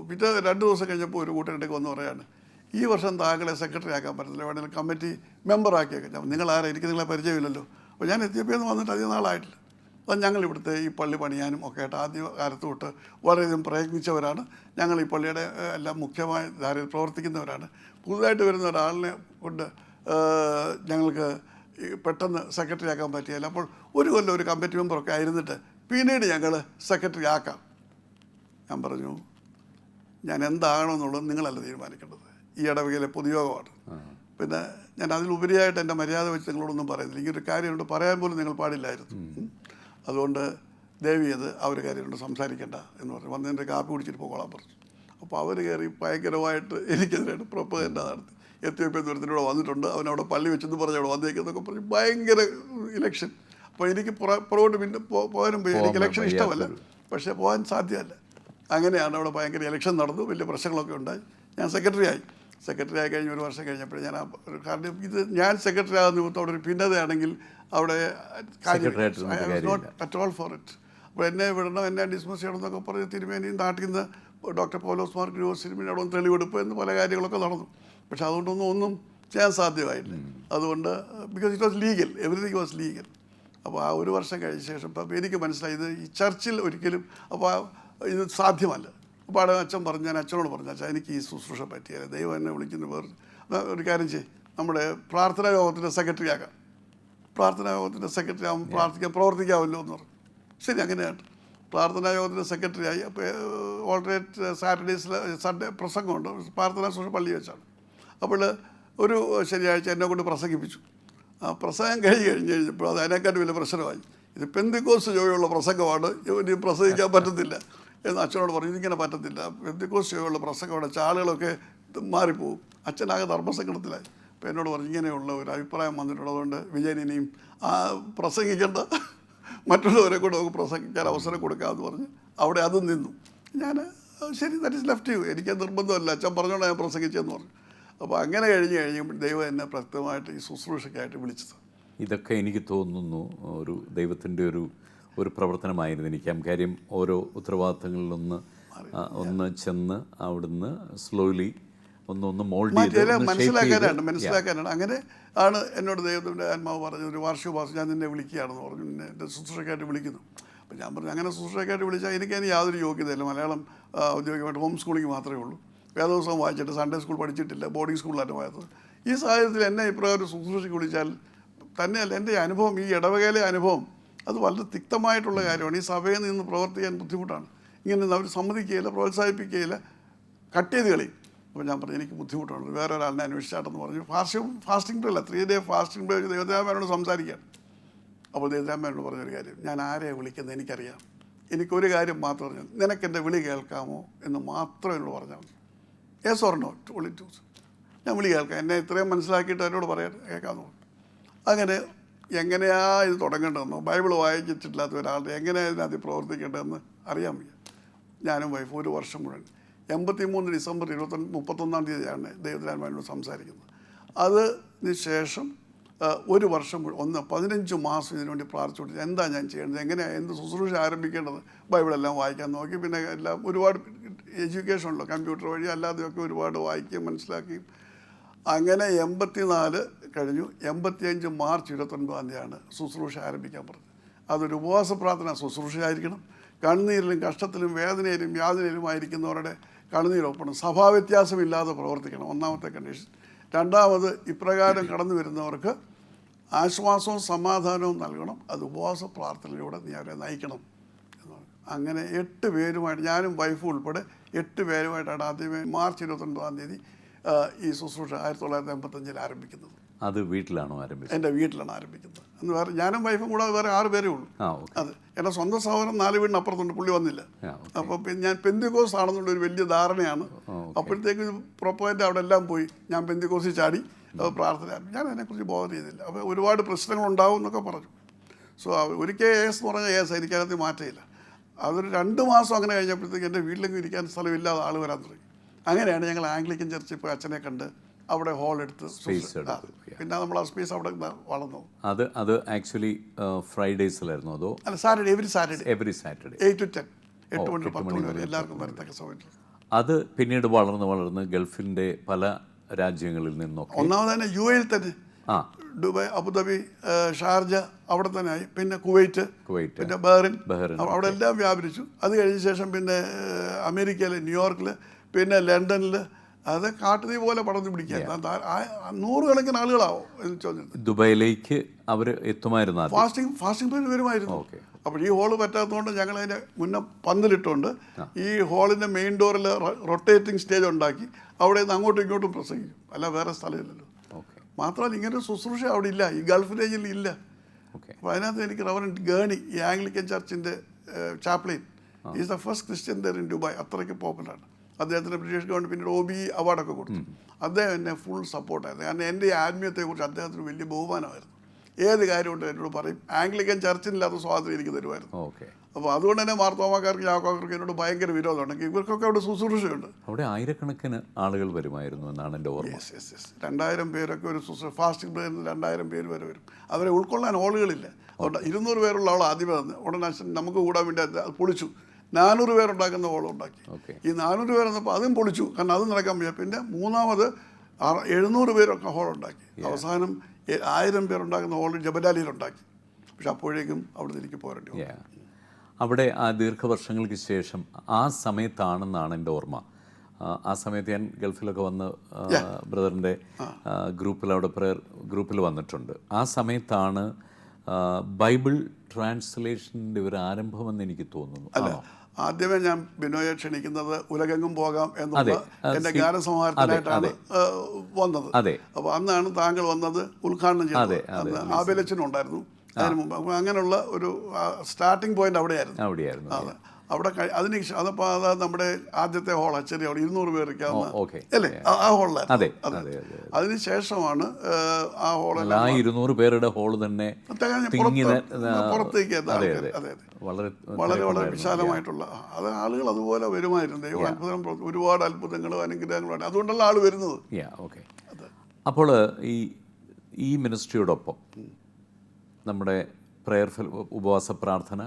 പിറ്റേ 2 ദിവസം കഴിഞ്ഞപ്പോൾ ഒരു കൂട്ടുകാരേക്ക് വന്ന് പറയാണ്, ഈ വർഷം താങ്കളെ സെക്രട്ടറി ആക്കാൻ പറ്റില്ല, വേണമെങ്കിൽ കമ്മിറ്റി മെമ്പർ ആക്കിയേക്കാം. ഞാൻ നിങ്ങളാരാ, എനിക്ക് നിങ്ങളെ പരിചയമില്ലല്ലോ. അപ്പോൾ ഞാൻ എത്തിയപ്പോൾ നിന്ന് വന്നിട്ട് അധികം നാളായിട്ടില്ല. അപ്പം ഞങ്ങൾ ഇവിടുത്തെ ഈ പള്ളി പണിയാനും ഒക്കെ ആയിട്ട് ആദ്യ കാലത്ത് തൊട്ട് വളരെയധികം പ്രയത്നിച്ചവരാണ്. ഞങ്ങൾ ഈ പള്ളിയുടെ എല്ലാം മുഖ്യമായ ധാരയിൽ പ്രവർത്തിക്കുന്നവരാണ്. പുതുതായിട്ട് വരുന്ന ഒരാളിനെ കൊണ്ട് ഞങ്ങൾക്ക് പെട്ടെന്ന് സെക്രട്ടറി ആക്കാൻ പറ്റിയില്ല. അപ്പോൾ ഒരു കൊല്ലം ഒരു കമ്മിറ്റി മെമ്പറൊക്കെ ആയിരുന്നിട്ട് പിന്നീട് ഞങ്ങൾ സെക്രട്ടറി ആക്കാം. ഞാൻ പറഞ്ഞു, ഞാൻ എന്താണെന്നുള്ളത് നിങ്ങളല്ല തീരുമാനിക്കേണ്ടത്, ഈ ഇടവകയിലെ പൊതുയോഗമാണ്. പിന്നെ ഞാൻ അതിലുപരിയായിട്ട് എൻ്റെ മര്യാദ വെച്ച് നിങ്ങളോടൊന്നും പറയുന്നില്ല. ഇങ്ങനൊരു കാര്യമുണ്ട്, പറയാൻ പോലും നിങ്ങൾ പാടില്ലായിരുന്നു. അതുകൊണ്ട് ദയവ് ചെയ്ത് ആ ഒരു കാര്യമുണ്ട്, സംസാരിക്കേണ്ട എന്ന് പറഞ്ഞു. വന്നതിൻ്റെ കാപ്പി കുടിച്ചിട്ട് പോകോളാൻ പറഞ്ഞു. അപ്പോൾ അവർ കയറി ഭയങ്കരമായിട്ട് എനിക്കെതിരായിട്ട് പ്രൊപ്പഗൻഡ നടത്തി. എത്യോപ്യ ദൂരത്തിലൂടെ വന്നിട്ടുണ്ട്, അവനവിടെ പള്ളി വെച്ചെന്ന് പറഞ്ഞ് അവിടെ വന്നേക്കെന്നൊക്കെ പറഞ്ഞ് ഭയങ്കര ഇലക്ഷൻ. അപ്പോൾ എനിക്ക് പുറകോട്ട് പിന്നെ പോകാനും പോയി. എനിക്ക് ഇലക്ഷൻ ഇഷ്ടമല്ല, പക്ഷേ പോകാൻ സാധ്യമല്ല. അങ്ങനെയാണ് അവിടെ ഭയങ്കര ഇലക്ഷൻ നടന്നു, വലിയ പ്രശ്നങ്ങളൊക്കെ ഉണ്ടായി. ഞാൻ സെക്രട്ടറി ആയി കഴിഞ്ഞ് 1 വർഷം കഴിഞ്ഞപ്പോൾ ഞാൻ കാരണം ഇത് ഞാൻ സെക്രട്ടറി ആകുന്ന നിമിത്തം അവിടെ ഒരു ഭിന്നതയാണെങ്കിൽ അവിടെ not at all for it. അപ്പോൾ എന്നെ വിടണം, എന്നെ ഡിസ്മിസ് ചെയ്യണം എന്നൊക്കെ പറഞ്ഞ് തിരുമേനിയും നാട്ടിൽ നിന്ന് ഡോക്ടർ പൗലോസ് മാർ ഗ്രിഗോറിയോസ് തിരുമേനി അവിടെ തെളിവെടുപ്പ് എന്ന് പല കാര്യങ്ങളൊക്കെ നടന്നു. പക്ഷെ അതുകൊണ്ടൊന്നും ചെയ്യാൻ സാധ്യമായില്ല. അതുകൊണ്ട് because it was legal, everything was legal. അപ്പോൾ ആ 1 വർഷം കഴിഞ്ഞ ശേഷം ഇപ്പം എനിക്ക് മനസ്സിലായി ഇത് ഈ ചർച്ചിൽ ഒരിക്കലും അപ്പോൾ ഇത് സാധ്യമല്ല. അപ്പോൾ അവിടെ അച്ഛൻ പറഞ്ഞു, ഞാൻ അച്ഛനോട് പറഞ്ഞു, അച്ഛാ എനിക്ക് ഈ ശുശ്രൂഷ പറ്റിയാൽ ദൈവം എന്നെ വിളിക്കുന്ന ഒരു കാര്യം ചെയ്യും, നമ്മുടെ പ്രാർത്ഥനാ യോഗത്തിൻ്റെ സെക്രട്ടറി ആക്കാം. പ്രാർത്ഥനാ യോഗത്തിൻ്റെ സെക്രട്ടറി ആകുമ്പോൾ പ്രവർത്തിക്കാമല്ലോ എന്ന് പറഞ്ഞു. ശരി, അങ്ങനെയാണ് പ്രാർത്ഥനാ യോഗത്തിൻ്റെ സെക്രട്ടറി ആയി. അപ്പോൾ ഓൾട്ടർനേറ്റ് സാറ്റർഡേസിൽ സൺഡേ പ്രസംഗമുണ്ട്, പ്രാർത്ഥനാ ശുശ്രൂഷ പള്ളി വെച്ചാണ്. അപ്പോൾ ഒരു ശനിയാഴ്ച എന്നെ കൊണ്ട് പ്രസംഗിപ്പിച്ചു. ആ പ്രസംഗം കഴിഞ്ഞപ്പോൾ അത് അതിനെക്കാട്ട് വലിയ പ്രശ്നമായി. ഇത് പെന്തിക്കോസ് ജോയുള്ള പ്രസംഗമാണ്, ഇവന് പ്രസംഗിക്കാൻ പറ്റത്തില്ല എന്ന് അച്ഛനോട് പറഞ്ഞു. ഇതിങ്ങനെ പറ്റത്തില്ല, പെന്തിക്കോസ് ജോയുള്ള പ്രസംഗമാണ്, ആളുകളൊക്കെ മാറിപ്പോവും. അച്ഛനാകെ ധർമ്മസങ്കടത്തിലായി. അപ്പോൾ എന്നോട് പറഞ്ഞു, ഇങ്ങനെയുള്ള ഒരു അഭിപ്രായം വന്നിട്ടുള്ളതുകൊണ്ട് വിജയനിനെയും പ്രസംഗിക്കേണ്ട, മറ്റുള്ളവരെ കൂടെ നമുക്ക് പ്രസംഗിക്കാൻ അവസരം കൊടുക്കാമെന്ന് പറഞ്ഞ് അവിടെ അതും നിന്നു. ഞാൻ ശരി, ദാറ്റ് ഈസ് ലെഫ്റ്റ് യു, എനിക്ക് നിർബന്ധമല്ല, അച്ഛൻ പറഞ്ഞോണ്ട് ഞാൻ പ്രസംഗിച്ചെന്ന് പറഞ്ഞു. അപ്പോൾ അങ്ങനെ കഴിയുമ്പോൾ ദൈവം എന്നെ പ്രത്യേകമായിട്ട് ഈ ശുശ്രൂഷയ്ക്കായിട്ട് വിളിച്ചത്. ഇതൊക്കെ എനിക്ക് തോന്നുന്നു ഒരു ദൈവത്തിൻ്റെ ഒരു പ്രവർത്തനമായിരുന്നിരിക്കാം. കാര്യം ഓരോ ഉത്തരവാദിത്തങ്ങളിലൊന്ന് ചെന്ന് അവിടുന്ന് സ്ലോലി ഒന്ന് മോൾഡ് ചെയ്ത് മനസ്സിലാക്കാനാണ്. അങ്ങനെ ആണ് എന്നോട് ദൈവത്തിൻ്റെ ആത്മാവ് പറഞ്ഞു, ഒരു വാർഷികോപാസം ഞാൻ നിന്നെ വിളിക്കുകയാണെന്ന് പറഞ്ഞു, നിന്നെ എൻ്റെ ശുശ്രൂഷയ്ക്കായിട്ട് വിളിക്കുന്നു. അപ്പോൾ ഞാൻ പറഞ്ഞു, അങ്ങനെ ശുശ്രൂഷയ്ക്കായിട്ട് വിളിച്ചാൽ എനിക്കതിന് യാതൊരു യോഗ്യതയില്ല. മലയാളം ഔദ്യോഗികമായിട്ട് ഹോം സ്കൂളിങ് മാത്രമേ ഉള്ളൂ, വേദോത്സവം വായിച്ചിട്ട് സൺഡേ സ്കൂൾ പഠിച്ചിട്ടില്ല, ബോർഡിംഗ് സ്കൂളിലാണ് പോയത്. ഈ സാഹചര്യത്തിൽ എന്നെ ഇപ്രകാരം ശുശ്രൂഷയ്ക്ക് വിളിച്ചാൽ തന്നെയല്ല എൻ്റെ അനുഭവം, ഈ ഇടവകയിലെ അനുഭവം അത് വളരെ തിക്തമായിട്ടുള്ള കാര്യമാണ്. ഈ സഭയിൽ നിന്ന് പ്രവർത്തിക്കാൻ ബുദ്ധിമുട്ടാണ്. ഇങ്ങനെ അവർ സമ്മതിക്കുകയില്ല, പ്രോത്സാഹിപ്പിക്കുകയില്ല, കട്ട് ചെയ്ത് കളയും. അപ്പോൾ ഞാൻ പറഞ്ഞു, എനിക്ക് ബുദ്ധിമുട്ടുണ്ട്, വേറെ ഒരാളിനെ അന്വേഷിച്ചാട്ടെന്ന് പറഞ്ഞു. ഫാസ്റ്റിംഗ് ഡേ അല്ല, 3 day ഫാസ്റ്റിംഗ് ഡേ വെച്ച് ദേവതാമേനോട് സംസാരിക്കുകയാണ്. അപ്പോൾ ദേവതാമേനോട് പറഞ്ഞൊരു കാര്യം, ഞാൻ ആരെയാണ് വിളിക്കുന്നത് എനിക്കറിയാം, എനിക്കൊരു കാര്യം മാത്രം പറഞ്ഞു, നിനക്കെൻ്റെ വിളി കേൾക്കാമോ എന്ന് മാത്രം എന്നോട് പറഞ്ഞാൽ മതി. Yes or not, only 2. ഞാൻ വിളി കേൾക്കാം, എന്നെ ഇത്രയും മനസ്സിലാക്കിയിട്ട് എന്നോട് പറയാൻ കേൾക്കാമെന്ന് പറഞ്ഞു. അങ്ങനെ എങ്ങനെയാണ് ഇത് തുടങ്ങേണ്ടതെന്നോ ബൈബിൾ വായിച്ചിട്ടില്ലാത്ത ഒരാളുടെ എങ്ങനെയാണ് ഇതിനകത്ത് പ്രവർത്തിക്കേണ്ടതെന്ന് അറിയാൻ വയ്യ. ഞാനും വൈഫ് 1 വർഷം മുഴുവൻ 83 ഡിസംബർ 31 തീയതിയാണ് ദൈവത്തിനാത്മാവിനോട് സംസാരിക്കുന്നത്. അതിന് ശേഷം 1 വർഷം 15 മാസം ഇതിനുവേണ്ടി പ്രാർത്ഥിച്ചുകൊണ്ട് എന്താ ഞാൻ ചെയ്യേണ്ടത്, എങ്ങനെയാണ് എന്ത് ശുശ്രൂഷ ആരംഭിക്കേണ്ടത്, ബൈബിളെല്ലാം വായിക്കാൻ നോക്കി. പിന്നെ എല്ലാം ഒരുപാട് എഡ്യൂക്കേഷനുണ്ടല്ലോ, കമ്പ്യൂട്ടർ വഴി അല്ലാതെയൊക്കെ ഒരുപാട് വായിക്കുകയും മനസ്സിലാക്കുകയും. അങ്ങനെ 84 കഴിഞ്ഞു. 85 മാർച്ച് 29 ശുശ്രൂഷ ആരംഭിക്കാൻ പറഞ്ഞത്. അതൊരു ഉപവാസ പ്രാർത്ഥന ശുശ്രൂഷയായിരിക്കണം. കണ്ണുനീരിലും കഷ്ടത്തിലും വേദനയിലും യാതനയിലും ആയിരിക്കുന്നവരുടെ കണ്ണുനീരൊപ്പണം. സഭാവ്യത്യാസമില്ലാതെ പ്രവർത്തിക്കണം, ഒന്നാമത്തെ കണ്ടീഷൻ. രണ്ടാമത്, ഇപ്രകാരം കടന്നു വരുന്നവർക്ക് ആശ്വാസവും സമാധാനവും നൽകണം. അത് ഉപവാസ പ്രാർത്ഥനയിലൂടെ നീ അവരെ നയിക്കണം എന്ന് പറഞ്ഞു. അങ്ങനെ 8 പേരുമായിട്ട്, ഞാനും വൈഫും ഉൾപ്പെടെ 8 പേരുമായിട്ടാണ് ആദ്യമേ മാർച്ച് 29-ാം തീയതി ഈ ശുശ്രൂഷ 1985 ആരംഭിക്കുന്നത്. അത് വീട്ടിലാണോ ആരംഭിച്ചത്? എൻ്റെ വീട്ടിലാണ് ആരംഭിക്കുന്നത്. എന്ന് വേറെ ഞാനും വൈഫും കൂടാതെ വേറെ 6 പേരേ ഉള്ളൂ. അത് എൻ്റെ സ്വന്തം സഹോദരൻ 4 വീടിന് അപ്പുറത്തുണ്ട്, പുള്ളി വന്നില്ല. അപ്പോൾ പിന്നെ ഞാൻ പെന്തിക്കോസ് ആണെന്നുള്ള ഒരു വലിയ ധാരണയാണ്. അപ്പോഴത്തേക്ക് പ്രൊപ്പോയിൻ്റ് അവിടെ എല്ലാം പോയി. ഞാൻ പെന്തിക്കോസിൽ ചാടി പ്രാർത്ഥന. ഞാൻ അതിനെക്കുറിച്ച് ബോധം ചെയ്തില്ല. അപ്പോൾ ഒരുപാട് പ്രശ്നങ്ങളുണ്ടാവും എന്നൊക്കെ പറഞ്ഞു. സോ ഒരിക്കൽ AS എന്ന് പറഞ്ഞാൽ AS എനിക്കതിനകത്ത് മാറ്റമില്ല. അതൊരു 2 മാസം അങ്ങനെ കഴിഞ്ഞപ്പോഴത്തേക്ക് എൻ്റെ വീട്ടിലേക്ക് ഇരിക്കാൻ സ്ഥലമില്ലാതെ ആൾ വരാൻ തുടങ്ങി. അങ്ങനെയാണ് ഞങ്ങൾ ആംഗ്ലിക്കൻ ചർച്ചിൽ പോയി അച്ഛനെ കണ്ട് അവിടെ ഹോൾ എടുത്ത് പിന്നെ നമ്മൾ ആ സ്പേസ് അവിടെ വളർന്നു. അത് ആക്ച്വലി ഫ്രൈഡേസിലായിരുന്നു അതോ? അല്ല, സാറ്റർഡേ, എവറി സാറ്റർഡേ 8 to 10, 8 മണി 10 മണി വരെ എല്ലാവർക്കും വരത്തക്ക സൗകര്യം. അത് പിന്നീട് വളർന്ന് ഗൾഫിൻ്റെ പല രാജ്യങ്ങളിൽ നിന്നൊക്കെ, ഒന്നാമത് തന്നെ UAE തന്നെ, ദുബായ്, അബുദാബി, ഷാർജ അവിടെ തന്നെ ആയി. പിന്നെ കുവൈറ്റ്, പിന്നെ ബഹ്റിൻ, അവിടെ എല്ലാം വ്യാപരിച്ചു. അത് കഴിഞ്ഞ ശേഷം പിന്നെ അമേരിക്കയിൽ, ന്യൂയോർക്കിൽ, പിന്നെ ലണ്ടനിൽ, അത് കാട്ടുതീ പോലെ പടർന്നു പിടിക്കാൻ 100 കണക്കിന് ആളുകളാവും എന്ന് ചോദിച്ചു. ദുബായിലേക്ക് അവർ എത്തുമായിരുന്നു. ഫാസ്റ്റിംഗ് വരുമായിരുന്നു. അപ്പോൾ ഈ ഹോള് പറ്റാത്തതുകൊണ്ട് ഞങ്ങൾ അതിൻ്റെ മുന്നേ പന്തലിട്ടുകൊണ്ട് ഈ ഹോളിൻ്റെ മെയിൻ ഡോറിൽ റൊട്ടേറ്റിംഗ് സ്റ്റേജ് ഉണ്ടാക്കി അവിടെ നിന്ന് അങ്ങോട്ടും ഇങ്ങോട്ടും പ്രസംഗിക്കും. അല്ല വേറെ സ്ഥലമില്ലല്ലോ. മാത്രമല്ല ഇങ്ങനൊരു ശുശ്രൂഷ അവിടെ ഇല്ല, ഈ ഗൾഫ് റേഞ്ചിൽ ഇല്ല. അപ്പോൾ അതിനകത്ത് എനിക്ക് റവറൻറ്റ് ഗേണി, ഈ ആംഗ്ലിക്കൻ ചർച്ചിൻ്റെ chaplain, is the first Christian ദർ ഇൻ ദുബായ്. അത്രയ്ക്ക് പോപ്പുലറാണ്. അദ്ദേഹത്തിന് ബ്രിട്ടീഷ് ഗവൺമെൻറ് പിന്നീട് OBE അവാർഡൊക്കെ കൊടുത്തു. അദ്ദേഹം എന്നെ ഫുൾ സപ്പോർട്ടായിരുന്നു. കാരണം എൻ്റെ ഈ ആത്മീയത്തെക്കുറിച്ച് അദ്ദേഹത്തിന് വലിയ ബഹുമാനമായിരുന്നു. ഏത് കാര്യമുണ്ട് എന്നോട് പറയും. ആംഗ്ലിക്കൻ ചർച്ചിനില്ലാത്ത സ്വാതന്ത്ര്യം എനിക്ക് തരുമായിരുന്നു. അപ്പോൾ അതുകൊണ്ട് തന്നെ മാർത്തോമാക്കാർക്ക്, യാക്കോക്കാർക്ക് എന്നോട് ഭയങ്കര വിരോധമുണ്ടെങ്കിൽ ഇവർക്കൊക്കെ അവിടെ ശുശ്രൂഷയുണ്ട്. അവിടെ ആയിരക്കണക്കിന് ആളുകൾ വരുമായിരുന്നു എന്നാണ് എൻ്റെ ഓർമ്മ. 2000 പേരൊക്കെ ഒരു ശുശ്രൂഷ, ഫാസ്റ്റിംഗ് പ്രേയറിൽ 2000 പേര് വരെ വരും. അവരെ ഉൾക്കൊള്ളാൻ ഹോളുകളില്ല. അതുകൊണ്ട് 200 പേരുള്ള ആൾ ആദ്യമേ തന്നെ ഉടനെ നമുക്ക് കൂടാൻ വേണ്ടി അത് പൊളിച്ചു. 400 പേരുണ്ടാക്കുന്ന ഹോളുണ്ടാക്കി. ഈ 400 പേർ വന്നപ്പോൾ അതും പൊളിച്ചു, കാരണം അതും നടക്കാൻ പറ്റില്ല. പിന്നെ മൂന്നാമത് 700 പേരൊക്കെ ഹോളുണ്ടാക്കി. അവസാനം 1000 പേരുണ്ടാക്കുന്ന ഹോൾ ജബലാലിയിലുണ്ടാക്കി. പക്ഷെ അപ്പോഴേക്കും അവിടെ നിന്ന് എനിക്ക് പോരേണ്ടി വന്നു. അവിടെ ആ ദീർഘവർഷങ്ങൾക്ക് ശേഷം ആ സമയത്താണെന്നാണ് എൻ്റെ ഓർമ്മ. ആ സമയത്ത് ഞാൻ ഗൾഫിലൊക്കെ വന്ന് ബ്രദറിൻ്റെ ഗ്രൂപ്പിൽ, അവിടെ പ്രയർ ഗ്രൂപ്പിൽ വന്നിട്ടുണ്ട്. ആ സമയത്താണ് ബൈബിൾ ട്രാൻസ്ലേഷൻ്റെ ഒരു ആരംഭമെന്ന് എനിക്ക് തോന്നുന്നു. അല്ല, ആദ്യമേ ഞാൻ ബിനോയെ ക്ഷണിക്കുന്നത് ഉലകെങ്ങും പോകാം എന്നുള്ള എൻ്റെ ഗാനസംഹാരത്തിനായിട്ടാണ് വന്നത്. അപ്പോൾ അന്നാണ് താങ്കൾ വന്നത് ഉദ്ഘാടനം ചെയ്തത്. ആബേലച്ചനും ഉണ്ടായിരുന്നു അതിന് മുമ്പ്. അപ്പോൾ അങ്ങനെയുള്ള ഒരു സ്റ്റാർട്ടിംഗ് പോയിന്റ് അവിടെയായിരുന്നു. അവിടെ അതിന് അതപ്പോൾ അത് നമ്മുടെ ആദ്യത്തെ ഹോളാണ്, ചെറിയ ഹോൾ, 200 പേരൊക്കെയാവുന്ന അല്ലേ, ആ ഹോളിലായിരുന്നു. അതിന് ശേഷമാണ് ആ ഹോളല്ല 200 പേരുടെ ഹോൾ തന്നെ പുറത്തേക്ക് വളരെ വളരെ വിശാലമായിട്ടുള്ള. അത് ആളുകൾ അതുപോലെ വരുമായിരുന്നു. ദൈവം അത്ഭുതം, ഒരുപാട് അത്ഭുതങ്ങളും അനുഗ്രഹങ്ങളും, അതുകൊണ്ടല്ല ആൾ വരുന്നത്. അപ്പോൾ ഈ മിനിസ്ട്രിയോടൊപ്പം നമ്മുടെ പ്രയർഫുൽ ഉപവാസ പ്രാർത്ഥന,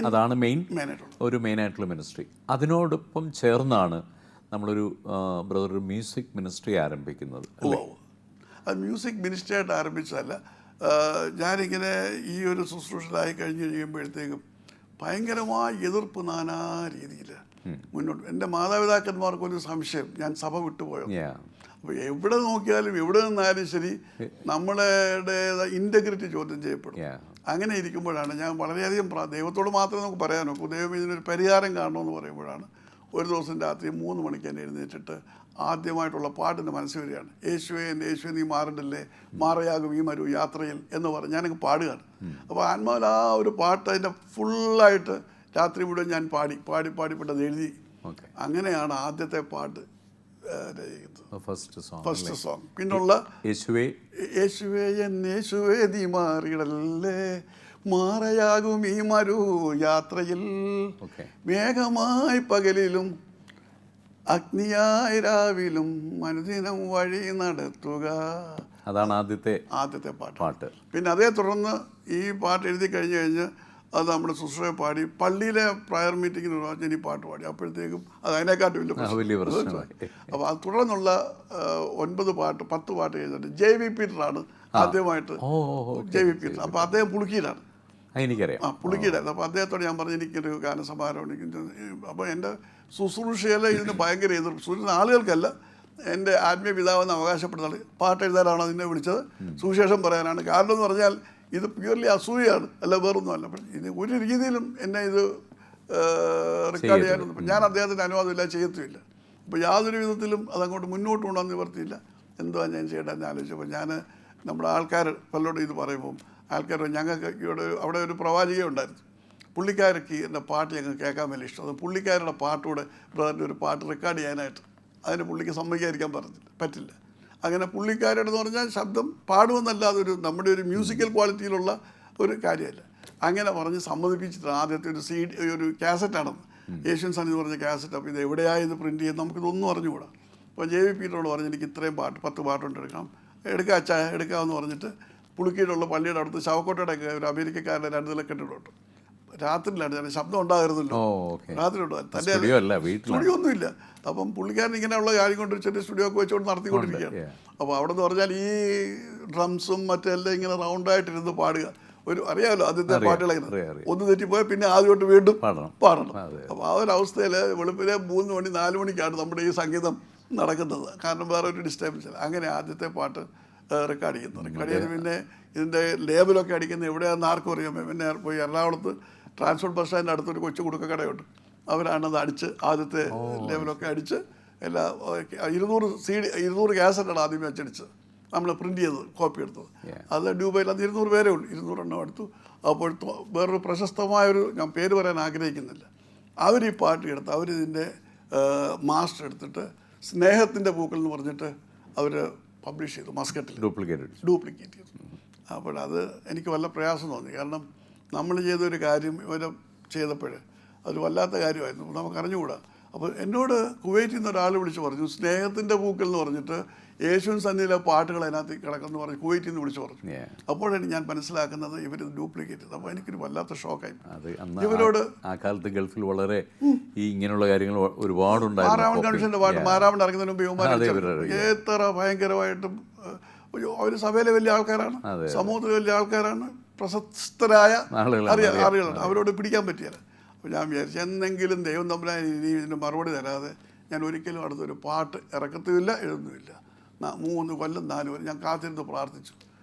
അതാണ് മെയിനായിട്ടുള്ള മിനിസ്ട്രി. അതിനോടൊപ്പം ചേർന്നാണ് നമ്മളൊരു ബ്രദർ മ്യൂസിക് മിനിസ്ട്രി ആരംഭിക്കുന്നത്. അത് മ്യൂസിക് മിനിസ്ട്രി ആയിട്ട് ആരംഭിച്ചതല്ല. ഞാനിങ്ങനെ ഈ ഒരു ശുശ്രൂഷയിലായി കഴിഞ്ഞ് കഴിയുമ്പോഴത്തേക്കും ഭയങ്കരമായ എതിർപ്പ് നാനാ രീതിയിൽ മുന്നോട്ട്. എൻ്റെ മാതാപിതാക്കന്മാർക്കൊരു സംശയം, ഞാൻ സഭ വിട്ടുപോയോ. അപ്പോൾ എവിടെ നോക്കിയാലും എവിടെ നിന്നാലും ശരി നമ്മളുടെ ഇൻറ്റഗ്രിറ്റി ചോദ്യം ചെയ്യപ്പെടും. അങ്ങനെ ഇരിക്കുമ്പോഴാണ് ഞാൻ വളരെയധികം ദൈവത്തോട് മാത്രമേ നമുക്ക് പറയാനൊക്കൂ. ദൈവം ഇതിനൊരു പരിഹാരം കാണണമെന്ന് പറയുമ്പോഴാണ് ഒരു ദിവസം രാത്രി 3 മണിക്ക് തന്നെ എഴുന്നേറ്റിട്ട് ആദ്യമായിട്ടുള്ള പാട്ടിൻ്റെ മനസ്സിൽ വരികയാണ്. യേശുവേ യേശുവേ നീ മാറണ്ടല്ലേ, മാറയാകും ഈ മരു യാത്രയിൽ എന്ന് പറഞ്ഞ് ഞാനങ്ങ് പാടുകയാണ്. അപ്പോൾ ആത്മാവിൽ ആ ഒരു പാട്ട് അതിൻ്റെ ഫുള്ളായിട്ട് രാത്രി മുഴുവൻ ഞാൻ പാടിപ്പെട്ടത് എഴുതി. അങ്ങനെയാണ് ആദ്യത്തെ പാട്ട് ഫസ്റ്റ് സോങ്. പിന്നുള്ള യേശുവേ യേശുവേ നീ മാറിടല്ലേ, മാറയാകും ഈ മരു യാത്രയിൽ, മേഘമായി പകലിലും അഗ്നിയായി രാവിലും അനുദിനം വഴി നടത്തുക. അതാണ് ആദ്യത്തെ പാട്ട്. പിന്നെ അതേ തുടർന്ന് ഈ പാട്ട് എഴുതി കഴിഞ്ഞ് അത് നമ്മുടെ ശുശ്രൂഷ പാടി പള്ളിയിലെ പ്രയർ മീറ്റിങ്ങിന് ഞാൻ ഈ പാട്ട് പാടി. അപ്പോഴത്തേക്കും അത് അതിനെക്കാട്ടും വലിയ പ്രശ്നമായി. അപ്പോൾ അത് തുടർന്നുള്ള 10 പാട്ട് എഴുതിയിട്ട് JV പീറ്ററാണ് ആദ്യമായിട്ട്. JV Peter. അപ്പോൾ അദ്ദേഹം പുളുക്കിയിലാണ്, എനിക്കറിയാം, പുളുക്കിയിലായിരുന്നു. അപ്പോൾ അദ്ദേഹത്തോട് ഞാൻ പറഞ്ഞു എനിക്കൊരു ഗാനസമാരം. അപ്പോൾ എൻ്റെ ശുശ്രൂഷയിലെ ഇതിന് ഭയങ്കര എതിർപ്പ്, ആളുകൾക്കല്ല, എൻ്റെ ആത്മീയ പിതാവെന്ന് അവകാശപ്പെടുന്നത് പാട്ട് എഴുതാനാണോ നിന്നെ വിളിച്ചത്, സുവിശേഷം പറയാനാണ്. കാരണം എന്ന് പറഞ്ഞാൽ ഇത് പ്യൂർലി അസൂയാണ്, അല്ല വേറൊന്നുമല്ല. അപ്പം ഇത് ഒരു രീതിയിലും എന്നെ ഇത് റെക്കോർഡ് ചെയ്യാനൊന്നും ഞാൻ അദ്ദേഹത്തിൻ്റെ അനുവാദമില്ല, ചെയ്യത്തുമില്ല. അപ്പോൾ യാതൊരു വിധത്തിലും അതങ്ങോട്ട് മുന്നോട്ട് കൊണ്ടുവന്ന് നിവർത്തിയില്ല. എന്തുവാ ഞാൻ ചെയ്യേണ്ടതെന്ന് ആലോചിച്ചപ്പോൾ ഞാൻ നമ്മുടെ ആൾക്കാർ പലരോടും ഇത് പറയുമ്പം ആൾക്കാർ ഞങ്ങൾക്ക് ഇവിടെ അവിടെ ഒരു പ്രവാചിക ഉണ്ടായിരുന്നു. പുള്ളിക്കാർക്ക് എൻ്റെ പാട്ട് ഞങ്ങൾക്ക് കേൾക്കാൻ വലിയ ഇഷ്ടം. അത് പുള്ളിക്കാരുടെ പാട്ടൂടെ ബ്രദറിൻ്റെ ഒരു പാട്ട് റെക്കോർഡ് ചെയ്യാനായിട്ട് അതിന് പുള്ളിക്ക് സമ്മതിക്കാതിരിക്കാൻ പറ്റില്ല. അങ്ങനെ പുള്ളിക്കാരുടെ എന്ന് പറഞ്ഞാൽ ശബ്ദം പാടുമെന്നല്ലാതെ ഒരു നമ്മുടെ ഒരു മ്യൂസിക്കൽ ക്വാളിറ്റിയിലുള്ള ഒരു കാര്യമല്ല. അങ്ങനെ പറഞ്ഞ് സമ്മതിപ്പിച്ചിട്ട് ആദ്യത്തെ ഒരു കാസറ്റാണെന്ന് ഏഷ്യൻ സൺ എന്ന് പറഞ്ഞ കാസറ്റ്. അപ്പോൾ ഇത് എവിടെയാണ് ഇത് പ്രിൻറ്റ് ചെയ്യുന്നത് നമുക്കിതൊന്നും അറിഞ്ഞുകൂടാ. അപ്പോൾ JV പീറ്ററോട് പറഞ്ഞ് എനിക്ക് ഇത്രയും പാട്ട് 10 പാട്ടുണ്ട് എടുക്കാം അച്ഛാ എടുക്കാമെന്ന് പറഞ്ഞിട്ട് പുളിക്കീടുള്ള പള്ളിയുടെ അടുത്ത് ശവക്കോട്ടയുടെ ഒരു അമേരിക്കക്കാരുടെ 2 നില കെട്ടിടമുണ്ട്. രാത്രിയിലാണ് ഞാൻ ശബ്ദം ഉണ്ടാകരുതല്ലോ, രാത്രി ഉണ്ടാകും തൻ്റെ സ്റ്റുഡിയോ ഒന്നുമില്ല. അപ്പം പുള്ളിക്കാരൻ ഇങ്ങനെയുള്ള കാര്യം കൊണ്ട് ചെറിയ സ്റ്റുഡിയോ ഒക്കെ വെച്ചുകൊണ്ട് നടത്തിക്കൊണ്ടിരിക്കുകയാണ്. അപ്പോൾ അവിടെ നിന്ന് പറഞ്ഞാൽ ഈ ഡ്രംസും മറ്റെല്ലാം ഇങ്ങനെ റൗണ്ടായിട്ടിരുന്ന് പാടുക. ഒരു അറിയാമല്ലോ ആദ്യത്തെ പാട്ടുകളൊക്കെ ഒന്ന് തെറ്റിപ്പോയാൽ പിന്നെ ആദ്യമായിട്ട് വീണ്ടും പാടണം. അപ്പോൾ ആ ഒരു അവസ്ഥയിൽ വെളുപ്പിലെ 3 മണി 4 മണിക്കാണ് നമ്മുടെ ഈ സംഗീതം നടക്കുന്നത്. കാരണം വേറെ ഒരു ഡിസ്റ്റർബൻസ് ഇല്ല. അങ്ങനെ ആദ്യത്തെ പാട്ട് റെക്കോർഡ് ചെയ്യുന്നത്. പിന്നെ ഇതിൻ്റെ ലേബലൊക്കെ അടിക്കുന്നത് എവിടെയാണെന്ന് ആർക്കും അറിയാം. പിന്നെ പോയി എറണാകുളത്ത് ട്രാൻസ്പോർട്ട് ബസ് സ്റ്റാൻഡിൻ്റെ അടുത്തൊരു കൊച്ചു കുടുക്കക്കടയുണ്ട്. അവരാണത് അടിച്ച് ആദ്യത്തെ ലേബലൊക്കെ അടിച്ച് എല്ലാ 200 കാസറ്റാണ് ആദ്യമേ അച്ചടിച്ചത്. നമ്മൾ പ്രിൻ്റ് ചെയ്തത്, കോപ്പി എടുത്തത്. അത് ഡ്യൂബൈയിൽ അത് 200 പേരേ ഉള്ളൂ. 200 എണ്ണം എടുത്തു. അപ്പോൾ വേറൊരു പ്രശസ്തമായൊരു, ഞാൻ പേര് പറയാൻ ആഗ്രഹിക്കുന്നില്ല, അവർ ഈ പാട്ട് എടുത്ത് അവരിതിൻ്റെ മാസ്റ്റർ എടുത്തിട്ട് സ്നേഹത്തിൻ്റെ പൂക്കൾ എന്ന് പറഞ്ഞിട്ട് അവർ പബ്ലിഷ് ചെയ്തു മസ്കറ്റിൽ, ഡ്യൂപ്ലിക്കേറ്റ് ചെയ്തു. അപ്പോൾ അത് എനിക്ക് വല്ല പ്രയാസം തോന്നി. കാരണം നമ്മൾ ചെയ്തൊരു കാര്യം ഇവരെ ചെയ്തപ്പോൾ അത് വല്ലാത്ത കാര്യമായിരുന്നു, നമുക്ക് അറിഞ്ഞുകൂടാ. അപ്പോൾ എന്നോട് കുവൈറ്റിൽ നിന്ന് ഒരാൾ വിളിച്ച് പറഞ്ഞു സ്നേഹത്തിൻ്റെ പൂക്കൾ എന്ന് പറഞ്ഞിട്ട് യേശുവിൻ സന്നിധിയിലെ പാട്ടുകൾ അതിനകത്ത് കിടക്കുന്നു പറഞ്ഞ് കുവൈറ്റിൽ നിന്ന് വിളിച്ച് പറഞ്ഞു. അപ്പോഴാണ് ഞാൻ മനസ്സിലാക്കുന്നത് ഇവർ ഡ്യൂപ്ലിക്കേറ്റ് ചെയ്തു. അപ്പോൾ എനിക്കൊരു വല്ലാത്ത ഷോക്കായി. ഇവരോട് ആ കാലത്ത് ഗൾഫിൽ വളരെ ഈ ഇങ്ങനെയുള്ള കാര്യങ്ങൾ ഒരുപാടുണ്ടായിരുന്നു. മാരാമൺ കമ്മീഷൻ്റെ പാട്ട് മാരാമൺ ഇറങ്ങുന്നതിന് മുമ്പ് യുവമാരെ എത്ര ഭയങ്കരമായിട്ടും അവർ സഭയിലെ വലിയ ആൾക്കാരാണ്, സമൂഹത്തിലെ വലിയ ആൾക്കാരാണ്, പ്രശസ്തരായ ആളുകളാണ്. അവരോട് പിടിക്കാൻ പറ്റിയല്ല. അപ്പോൾ ഞാൻ വിചാരിച്ചു എന്തെങ്കിലും ദൈവം തമ്പുരാൻ ഇനി ഇതിന് മറുപടി തരാതെ ഞാൻ ഒരിക്കലും അടുത്തൊരു പാട്ട് ഇറക്കത്തുമില്ല, എഴുതുന്നുമില്ല. 3 കൊല്ലം 4 കൊല്ലം ഞാൻ കാത്തിരുന്ന് പ്രാർത്ഥിച്ചു.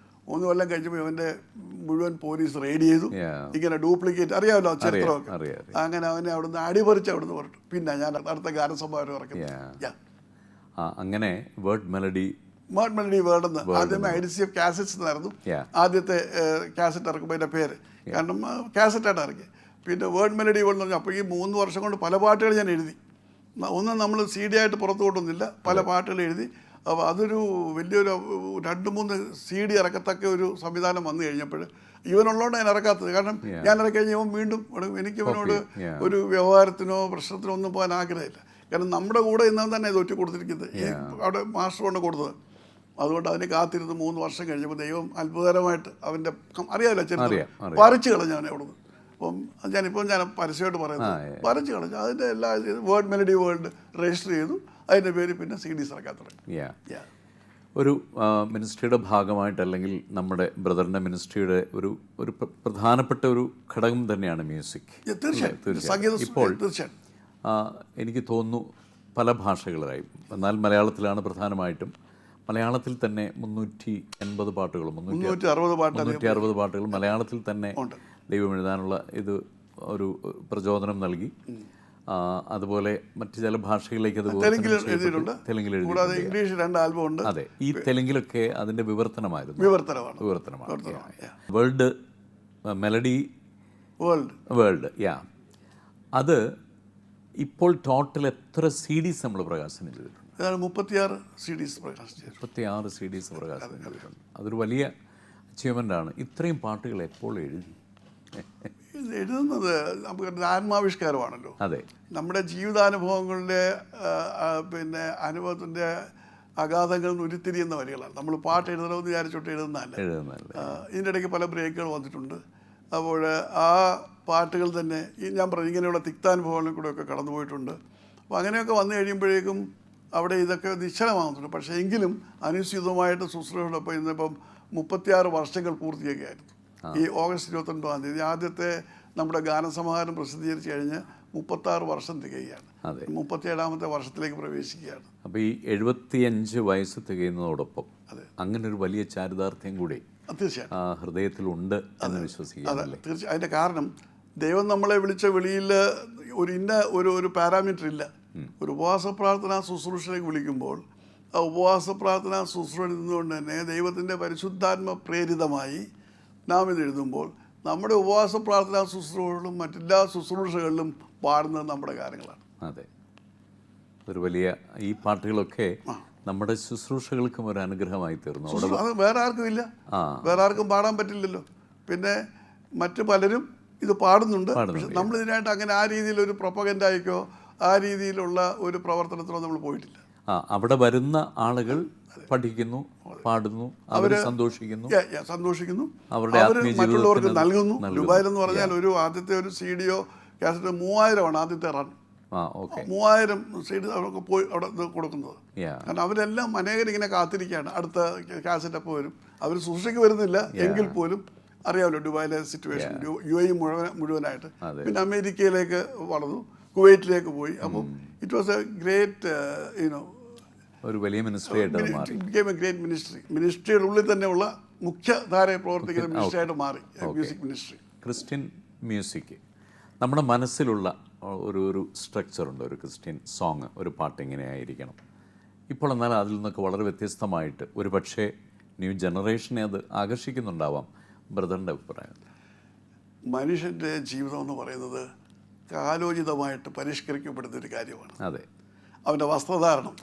3 കൊല്ലം കഴിഞ്ഞപ്പോൾ ഇവൻ്റെ മുഴുവൻ പോലീസ് റെയ്ഡ് ചെയ്തു. ഇങ്ങനെ ഡ്യൂപ്ലിക്കേറ്റ് അറിയാമല്ലോ ചരിത്രമൊക്കെ. അങ്ങനെ അവനെ അവിടുന്ന് അടിപറിച്ച് അവിടുന്ന് പറഞ്ഞു. പിന്നെ ഞാൻ അടുത്ത ഗാനസംഭാവന ഇറക്കുന്നത്. അങ്ങനെ വേർഡ് മെലഡി വേർഡെന്ന് ആദ്യമേ IDCF കാസറ്റ്സ് എന്നായിരുന്നു ആദ്യത്തെ കാസറ്റ് ഇറക്കുമ്പോൾ അതിൻ്റെ പേര്. കാരണം കാസറ്റായിട്ട് ഇറക്കി. പിന്നെ വേർഡ് മെലഡി വേൾഡ് എന്ന് പറഞ്ഞാൽ അപ്പോൾ ഈ 3 വർഷം കൊണ്ട് പല പാട്ടുകൾ ഞാൻ എഴുതി. ഒന്നും നമ്മൾ CD ആയിട്ട് പുറത്തു കൊണ്ടൊന്നുമില്ല, പല പാട്ടുകൾ എഴുതി. അപ്പോൾ അതൊരു വലിയൊരു 2-3 CD ഇറക്കത്തക്ക ഒരു സംവിധാനം വന്നു കഴിഞ്ഞപ്പോൾ ഇവനുള്ളതുകൊണ്ട് ഞാൻ ഇറക്കാത്തത്. കാരണം ഞാൻ ഇറക്കി കഴിഞ്ഞാൽ ഇവൻ വീണ്ടും എനിക്ക് ഇവനോട് ഒരു വ്യവഹാരത്തിനോ പ്രശ്നത്തിനോ ഒന്നും പോകാൻ ആഗ്രഹമില്ല. കാരണം നമ്മുടെ കൂടെ ഇന്നും തന്നെ ഇത് ഒറ്റ കൊടുത്തിരിക്കുന്നത് അവിടെ മാസ്റ്റർ കൊണ്ട് കൊടുത്തത്. അതുകൊണ്ട് അതിന് കാത്തിരുന്ന് 3 വർഷം കഴിഞ്ഞപ്പോൾ ദൈവം അത്ഭുതകരമായിട്ട് അവൻ്റെ അറിയാമല്ലോ ചരിത്രം പറിച്ചു കളഞ്ഞു അവനെ അവിടുന്ന്. അപ്പം ഞാൻ പരസ്യമായിട്ട് പറയുന്നത് പറിച്ചു കളഞ്ഞു. അതിൻ്റെ എല്ലാ വേർഡ് മെലഡി വേൾഡ് രജിസ്റ്റർ ചെയ്തു. അതിൻ്റെ പേര് പിന്നെ CDs ഇറക്കാൻ തുടങ്ങി. ഒരു മിനിസ്ട്രിയുടെ ഭാഗമായിട്ട് അല്ലെങ്കിൽ നമ്മുടെ ബ്രദറിൻ്റെ മിനിസ്ട്രിയുടെ ഒരു പ്രധാനപ്പെട്ട ഒരു ഘടകം തന്നെയാണ് മ്യൂസിക്. തീർച്ചയായും. ഇപ്പോൾ എനിക്ക് തോന്നുന്നു പല ഭാഷകളിലായി, എന്നാൽ മലയാളത്തിലാണ് പ്രധാനമായിട്ടും. മലയാളത്തിൽ തന്നെ 380 പാട്ടുകളും 360 പാട്ടുകളും മലയാളത്തിൽ തന്നെ ദൈവം എഴുതാനുള്ള ഇത് ഒരു പ്രചോദനം നൽകി. അതുപോലെ മറ്റു ചില ഭാഷകളിലേക്ക് അത് തെലുങ്കിൽ എഴുതിയിട്ടുണ്ട്. ഇംഗ്ലീഷ് 2 ആൽബം ഉണ്ട്. അതെ, ഈ തെലുങ്കിലൊക്കെ അതിൻ്റെ വിവർത്തനമായിരുന്നു. വേൾഡ് മെലഡി വേൾഡ് അത് ഇപ്പോൾ ടോട്ടൽ എത്ര CDs നമ്മൾ പ്രകാശനം ചെയ്തിട്ടുണ്ട്? 36 CDs പ്രകാശനം ചെയ്തിട്ടുണ്ട്. അതൊരു വലിയ അച്ചീവ്മെൻ്റാണ്. ഇത്രയും പാട്ടുകൾ എപ്പോൾ എഴുതി? എഴുതുന്നത് നമുക്ക് ആത്മാവിഷ്കാരമാണല്ലോ. അതെ, നമ്മുടെ ജീവിതാനുഭവങ്ങളുടെ പിന്നെ അനുഭവത്തിൻ്റെ അഗാധങ്ങളിൽ നിന്ന് ഉരുത്തിരിയുന്ന വരികളാണ്. നമ്മൾ പാട്ട് എഴുതണമെന്ന് വിചാരിച്ചോട്ട് എഴുതുന്നതല്ല. ഇതിൻ്റെ ഇടയ്ക്ക് പല ബ്രേക്കുകൾ വന്നിട്ടുണ്ട്. അപ്പോൾ ആ പാട്ടുകൾ തന്നെ ഞാൻ പറഞ്ഞു ഇങ്ങനെയുള്ള തിക്താനുഭവങ്ങളിൽ കൂടെയൊക്കെ കടന്നു പോയിട്ടുണ്ട്. അപ്പോൾ അങ്ങനെയൊക്കെ വന്നു കഴിയുമ്പോഴേക്കും അവിടെ ഇതൊക്കെ നിശ്ചലമാകുന്നുണ്ട്. പക്ഷേ എങ്കിലും അനുസ്യൂതമായിട്ട് ശുശ്രൂഷയോടൊപ്പം ഇന്നിപ്പം 36 വർഷങ്ങൾ പൂർത്തിയാക്കിയായിരുന്നു. ഈ ഓഗസ്റ്റ് 29-ാം തീയതി ആദ്യത്തെ നമ്മുടെ ഗാനസമാഹാരം പ്രസിദ്ധീകരിച്ച് കഴിഞ്ഞ് 36 വർഷം തികയുകയാണ്. അതെ. 37ാമത്തെ വർഷത്തിലേക്ക് പ്രവേശിക്കുകയാണ്. അപ്പോൾ ഈ 75 വയസ്സ് തികയുന്നതോടൊപ്പം അങ്ങനെ ഒരു വലിയ ചാരിതാർത്ഥ്യം കൂടി തീർച്ചയായും ഹൃദയത്തിലുണ്ട് എന്ന് വിശ്വസിക്കാമല്ലേ? തീർച്ചയായും. അതിൻ്റെ കാരണം ദൈവം നമ്മളെ വിളിച്ച വിളിയിൽ ഒരു പാരാമീറ്റർ ഇല്ല. ഒരു ഉപവാസ പ്രാർത്ഥന ശുശ്രൂഷയിലേക്ക് വിളിക്കുമ്പോൾ ആ ഉപവാസ പ്രാർത്ഥന ശുശ്രൂഷ നിന്നുകൊണ്ട് തന്നെ ദൈവത്തിൻ്റെ പരിശുദ്ധാത്മ പ്രേരിതമായി നാം ഇത് എഴുതുമ്പോൾ നമ്മുടെ ഉപവാസ പ്രാർത്ഥനാ ശുശ്രൂഷകളും മറ്റെല്ലാ ശുശ്രൂഷകളിലും പാടുന്നത് നമ്മുടെ കാര്യങ്ങളാണ്. അതെ, ഒരു വലിയ ഈ പാട്ടുകളൊക്കെ നമ്മുടെ ശുശ്രൂഷകൾക്കും ഒരു അനുഗ്രഹമായി തീർന്നു. അത് വേറെ ആർക്കും ഇല്ല, വേറെ ആർക്കും പാടാൻ പറ്റില്ലല്ലോ. പിന്നെ മറ്റു പലരും ഇത് പാടുന്നുണ്ട്. പക്ഷെ നമ്മളിതിനായിട്ട് അങ്ങനെ ആ രീതിയിലൊരു പ്രൊപ്പഗൻഡായിക്കോ ആ രീതിയിലുള്ള ഒരു പ്രവർത്തനത്തിനോ നമ്മൾ പോയിട്ടില്ല. അവിടെ വരുന്ന ആളുകൾ പഠിക്കുന്നു, പാടുന്നു, അവർ സന്തോഷിക്കുന്നു, അവരുടെ മറ്റുള്ളവർക്ക് നൽകുന്നു. ദുബായിലെന്ന് പറഞ്ഞാൽ ആദ്യത്തെ ഒരു CD കാസറ്റ് 3000 ആദ്യത്തെ റൺ. 3000 CD അവർക്ക് പോയി അവിടെ കൊടുക്കുന്നത്. കാരണം അവരെല്ലാം അനേകരിങ്ങനെ കാത്തിരിക്കുകയാണ് അടുത്ത കാസറ്റ് അപ്പോൾ വരും. അവർ സൂക്ഷിക്ക് വരുന്നില്ല എങ്കിൽ പോലും അറിയാമല്ലോ ദുബായിലെ സിറ്റുവേഷൻ, UAE മുഴുവനായിട്ട്. പിന്നെ അമേരിക്കയിലേക്ക് വളർന്നു, കുവൈറ്റിലേക്ക് പോയി. അപ്പം ഇറ്റ് വാസ് എ ഗ്രേറ്റ് ഒരു വലിയ മിനിസ്ട്രിയുടെ ഉള്ളിൽ തന്നെയുള്ള മുഖ്യധാരയെ പ്രവർത്തിക്കുന്ന മിനിസ്ട്രിയായിട്ട് മാറി മ്യൂസിക് മിനിസ്ട്രി. ക്രിസ്ത്യൻ മ്യൂസിക് നമ്മുടെ മനസ്സിലുള്ള ഒരു സ്ട്രക്ചറുണ്ട്. ഒരു ക്രിസ്ത്യൻ സോങ്, ഒരു പാട്ട് ഇങ്ങനെ ആയിരിക്കണം. ഇപ്പോൾ എന്നാൽ അതിൽ നിന്നൊക്കെ വളരെ വ്യത്യസ്തമായിട്ട് ഒരു പക്ഷേ ന്യൂ ജനറേഷനെ അത് ആകർഷിക്കുന്നുണ്ടാവാം. ബ്രദറിൻ്റെ അഭിപ്രായം? മനുഷ്യൻ്റെ ജീവിതം എന്ന് പറയുന്നത് കാലോചിതമായിട്ട് പരിഷ്കരിക്കപ്പെടുന്ന ഒരു കാര്യമാണ്. അതെ. അവൻ്റെ വസ്ത്രധാരണം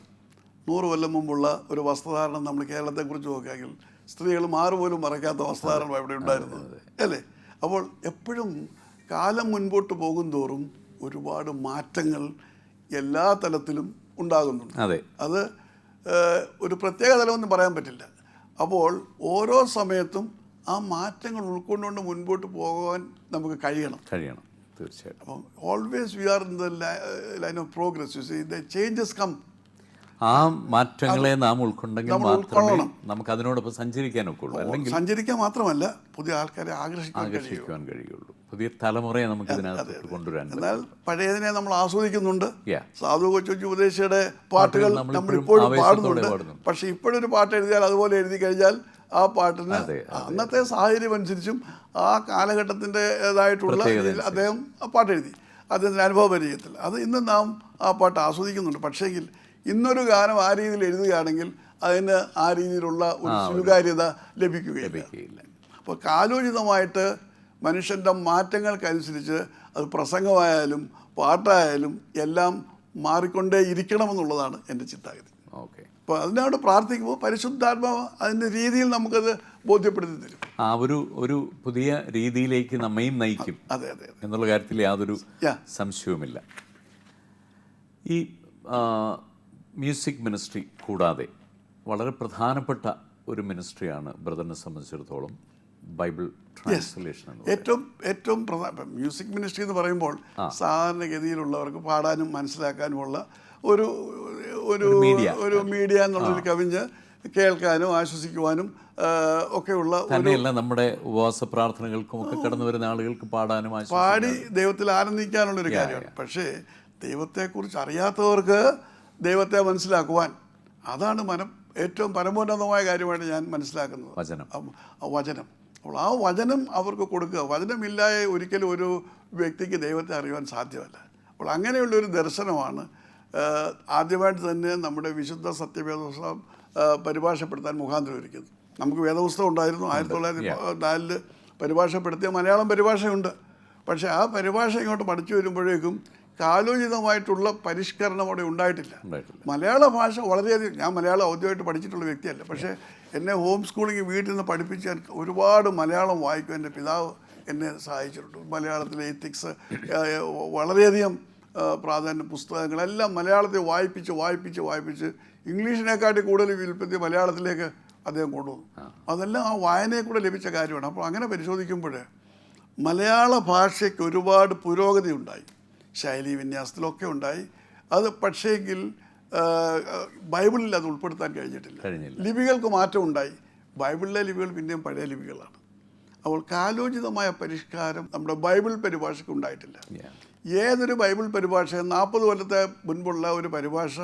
100 കൊല്ലം മുമ്പുള്ള ഒരു വസ്ത്രധാരണം നമ്മൾ കേരളത്തെക്കുറിച്ച് നോക്കിയാൽ സ്ത്രീകൾ മാറുപോലും മറക്കാത്ത വസ്ത്രധാരണമാണ് ഇവിടെ ഉണ്ടായിരുന്നത്, അല്ലേ? അപ്പോൾ എപ്പോഴും കാലം മുൻപോട്ട് പോകും തോറും ഒരുപാട് മാറ്റങ്ങൾ എല്ലാ തലത്തിലും ഉണ്ടാകുന്നുണ്ട്. അതെ. അത് ഒരു പ്രത്യേക തലമൊന്നും പറയാൻ പറ്റില്ല. അപ്പോൾ ഓരോ സമയത്തും ആ മാറ്റങ്ങൾ ഉൾക്കൊണ്ടുകൊണ്ട് മുൻപോട്ട് പോകാൻ നമുക്ക് കഴിയണം. തീർച്ചയായിട്ടും. അപ്പം always we are in the line of progress. You see the changes come. ആ മാറ്റങ്ങളെ നാം ഉൾക്കൊണ്ടെങ്കിൽ മാത്രമേ നമുക്ക് അതിനോടൊപ്പം സഞ്ചരിക്കാനൊക്കെ ഉള്ളൂ. അല്ലെങ്കിൽ സഞ്ചരിക്കാൻ മാത്രമല്ല പുതിയ ആൾക്കാരെ ആകർഷിക്കാൻ കഴിയുള്ളൂ. പുതിയ തലമുറയെ നമുക്ക് ഇതിനകത്ത് കൊണ്ടുവരാൻ. എന്നാൽ പഴയതിനെ നമ്മൾ ആസ്വദിക്കുന്നുണ്ട്. സാധു കൊച്ചു ഉപദേശിയുടെ പാട്ടുകൾ നമ്മൾ ഇപ്പോഴും പാടുന്നുണ്ട്. പക്ഷെ ഇപ്പോഴൊരു പാട്ട് എഴുതിയാൽ അതുപോലെ എഴുതി കഴിഞ്ഞാൽ ആ പാട്ടിന് അന്നത്തെ സാഹചര്യം അനുസരിച്ചും ആ കാലഘട്ടത്തിൻ്റെതായിട്ടുള്ള അദ്ദേഹം ആ പാട്ടെഴുതി, അദ്ദേഹത്തിൻ്റെ അനുഭവ പരിചയത്തിൽ. അത് ഇന്ന് നാം ആ പാട്ട് ആസ്വദിക്കുന്നുണ്ട്. പക്ഷേങ്കിൽ ഇന്നൊരു ഗാനം ആ രീതിയിൽ എഴുതുകയാണെങ്കിൽ അതിന് ആ രീതിയിലുള്ള ഒരു സ്വീകാര്യത ലഭിക്കുകയില്ല. അപ്പോൾ കാലോചിതമായിട്ട് മനുഷ്യൻ്റെ മാറ്റങ്ങൾക്കനുസരിച്ച് അത് പ്രസംഗമായാലും പാട്ടായാലും എല്ലാം മാറിക്കൊണ്ടേ ഇരിക്കണമെന്നുള്ളതാണ് എൻ്റെ ചിന്താഗതി. അപ്പോൾ അതിനോട് പ്രാർത്ഥിക്കുമ്പോൾ പരിശുദ്ധാത്മാവ് അതിൻ്റെ രീതിയിൽ നമുക്കത് ബോധ്യപ്പെടുത്തി തരും. ആ ഒരു പുതിയ രീതിയിലേക്ക് നമ്മയും നയിക്കും. അതെ എന്നുള്ള കാര്യത്തിൽ യാതൊരു സംശയവുമില്ല. ഈ മ്യൂസിക് മിനിസ്ട്രി കൂടാതെ വളരെ പ്രധാനപ്പെട്ട ഒരു മിനിസ്ട്രിയാണ് ബ്രദറിനെ സംബന്ധിച്ചിടത്തോളം ബൈബിൾ ട്രാൻസ്ലേഷൻ. ഏറ്റവും പ്രധാന മ്യൂസിക് മിനിസ്ട്രി എന്ന് പറയുമ്പോൾ സാധാരണഗതിയിലുള്ളവർക്ക് പാടാനും മനസ്സിലാക്കാനുമുള്ള ഒരു മീഡിയ എന്നുള്ളതിൽ കവിഞ്ഞ് കേൾക്കാനും ആശ്വസിക്കുവാനും ഒക്കെയുള്ള തന്നെയല്ല, നമ്മുടെ ഉപവാസ പ്രാർത്ഥനകൾക്കും ഒക്കെ കടന്നു വരുന്ന ആളുകൾക്ക് പാടാനും പാടി ദൈവത്തിൽ ആനന്ദിക്കാനുള്ളൊരു കാര്യമാണ്. പക്ഷേ ദൈവത്തെക്കുറിച്ച് അറിയാത്തവർക്ക് ദൈവത്തെ മനസ്സിലാക്കുവാൻ അതാണ് ഏറ്റവും പരമോന്നതമായ കാര്യമായിട്ട് ഞാൻ മനസ്സിലാക്കുന്നത്, വചനം. അപ്പോൾ ആ വചനം അവർക്ക് കൊടുക്കുക. വചനമില്ലാതെ ഒരിക്കലും ഒരു വ്യക്തിക്ക് ദൈവത്തെ അറിയുവാൻ സാധ്യമല്ല. അപ്പോൾ അങ്ങനെയുള്ളൊരു ദർശനമാണ് ആദ്യമായിട്ട് തന്നെ നമ്മുടെ വിശുദ്ധ സത്യവേദപുസ്തകം പരിഭാഷപ്പെടുത്താൻ മുഖാന്തരം ഒരുക്കുന്നത്. നമുക്ക് വേദപുസ്തകം ഉണ്ടായിരുന്നു, 1904 പരിഭാഷപ്പെടുത്തിയ മലയാളം പരിഭാഷയുണ്ട്. പക്ഷേ ആ പരിഭാഷ ഇങ്ങോട്ട് പഠിച്ചു വരുമ്പോഴേക്കും കാലോചിതമായിട്ടുള്ള പരിഷ്കരണം അവിടെ ഉണ്ടായിട്ടില്ല. മലയാള ഭാഷ വളരെയധികം, ഞാൻ മലയാളം ഔദ്യോഗികമായിട്ട് പഠിച്ചിട്ടുള്ള വ്യക്തിയല്ല, പക്ഷേ എന്നെ ഹോം സ്കൂളിങ് വീട്ടിൽ നിന്ന് പഠിപ്പിച്ചാൽ ഒരുപാട് മലയാളം വായിക്കും. എൻ്റെ പിതാവ് എന്നെ സഹായിച്ചിട്ടുണ്ട്. മലയാളത്തിലെ എത്തിക്സ് വളരെയധികം പ്രാധാന്യം, പുസ്തകങ്ങളെല്ലാം മലയാളത്തെ വായിപ്പിച്ച് ഇംഗ്ലീഷിനെക്കാട്ടി കൂടുതൽ വിൽപ്പത്തി മലയാളത്തിലേക്ക് അദ്ദേഹം കൊണ്ടുവന്നു. അതെല്ലാം ആ വായനയെ കൂടെ ലഭിച്ച കാര്യമാണ്. അപ്പോൾ അങ്ങനെ പരിശോധിക്കുമ്പോൾ മലയാള ഭാഷയ്ക്ക് ഒരുപാട് പുരോഗതി ഉണ്ടായി, ശൈലി വിന്യാസത്തിലൊക്കെ ഉണ്ടായി. അത് പക്ഷേങ്കിൽ ബൈബിളിൽ അത് ഉൾപ്പെടുത്താൻ കഴിഞ്ഞിട്ടില്ല. ലിപികൾക്ക് മാറ്റം ഉണ്ടായി. ബൈബിളിലെ ലിപികൾ പിന്നെയും പഴയ ലിപികളാണ്. അപ്പോൾ കാലോചിതമായ പരിഷ്കാരം നമ്മുടെ ബൈബിൾ പരിഭാഷയ്ക്ക് ഉണ്ടായിട്ടില്ല. ഏതൊരു ബൈബിൾ പരിഭാഷ 40 കൊല്ലത്തെ മുൻപുള്ള ഒരു പരിഭാഷ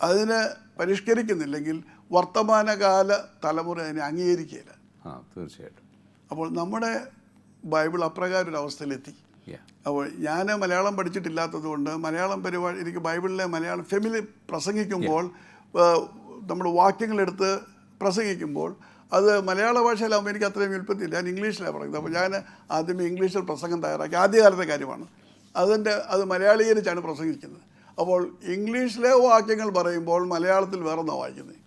അതിനെ പരിഷ്കരിക്കുന്നില്ലെങ്കിൽ വർത്തമാനകാല തലമുറ അതിനെ അംഗീകരിക്കുകയില്ല. തീർച്ചയായിട്ടും. അപ്പോൾ നമ്മുടെ ബൈബിൾ അപ്രകാരം ഒരു അവസ്ഥയിലെത്തി. അപ്പോൾ ഞാൻ മലയാളം പഠിച്ചിട്ടില്ലാത്തത് കൊണ്ട് മലയാളം പരിഭാഷ എനിക്ക് ബൈബിളിലെ മലയാളം ഫെമിലി പ്രസംഗിക്കുമ്പോൾ നമ്മുടെ വാക്യങ്ങളെടുത്ത് പ്രസംഗിക്കുമ്പോൾ അത് മലയാള ഭാഷയിലാകുമ്പോൾ എനിക്ക് അത്രയും വിൽപ്പത്തില്ല. ഞാൻ ഇംഗ്ലീഷിലാണ് പറയുന്നത്. അപ്പോൾ ഞാൻ ആദ്യമേ ഇംഗ്ലീഷിൽ പ്രസംഗം തയ്യാറാക്കി. ആദ്യകാലത്തെ കാര്യമാണ്. അത് മലയാളീകരിച്ചാണ് പ്രസംഗിക്കുന്നത്. അപ്പോൾ ഇംഗ്ലീഷിലെ വാക്യങ്ങൾ പറയുമ്പോൾ മലയാളത്തിൽ വേറൊന്നാ വായിക്കുന്നത്.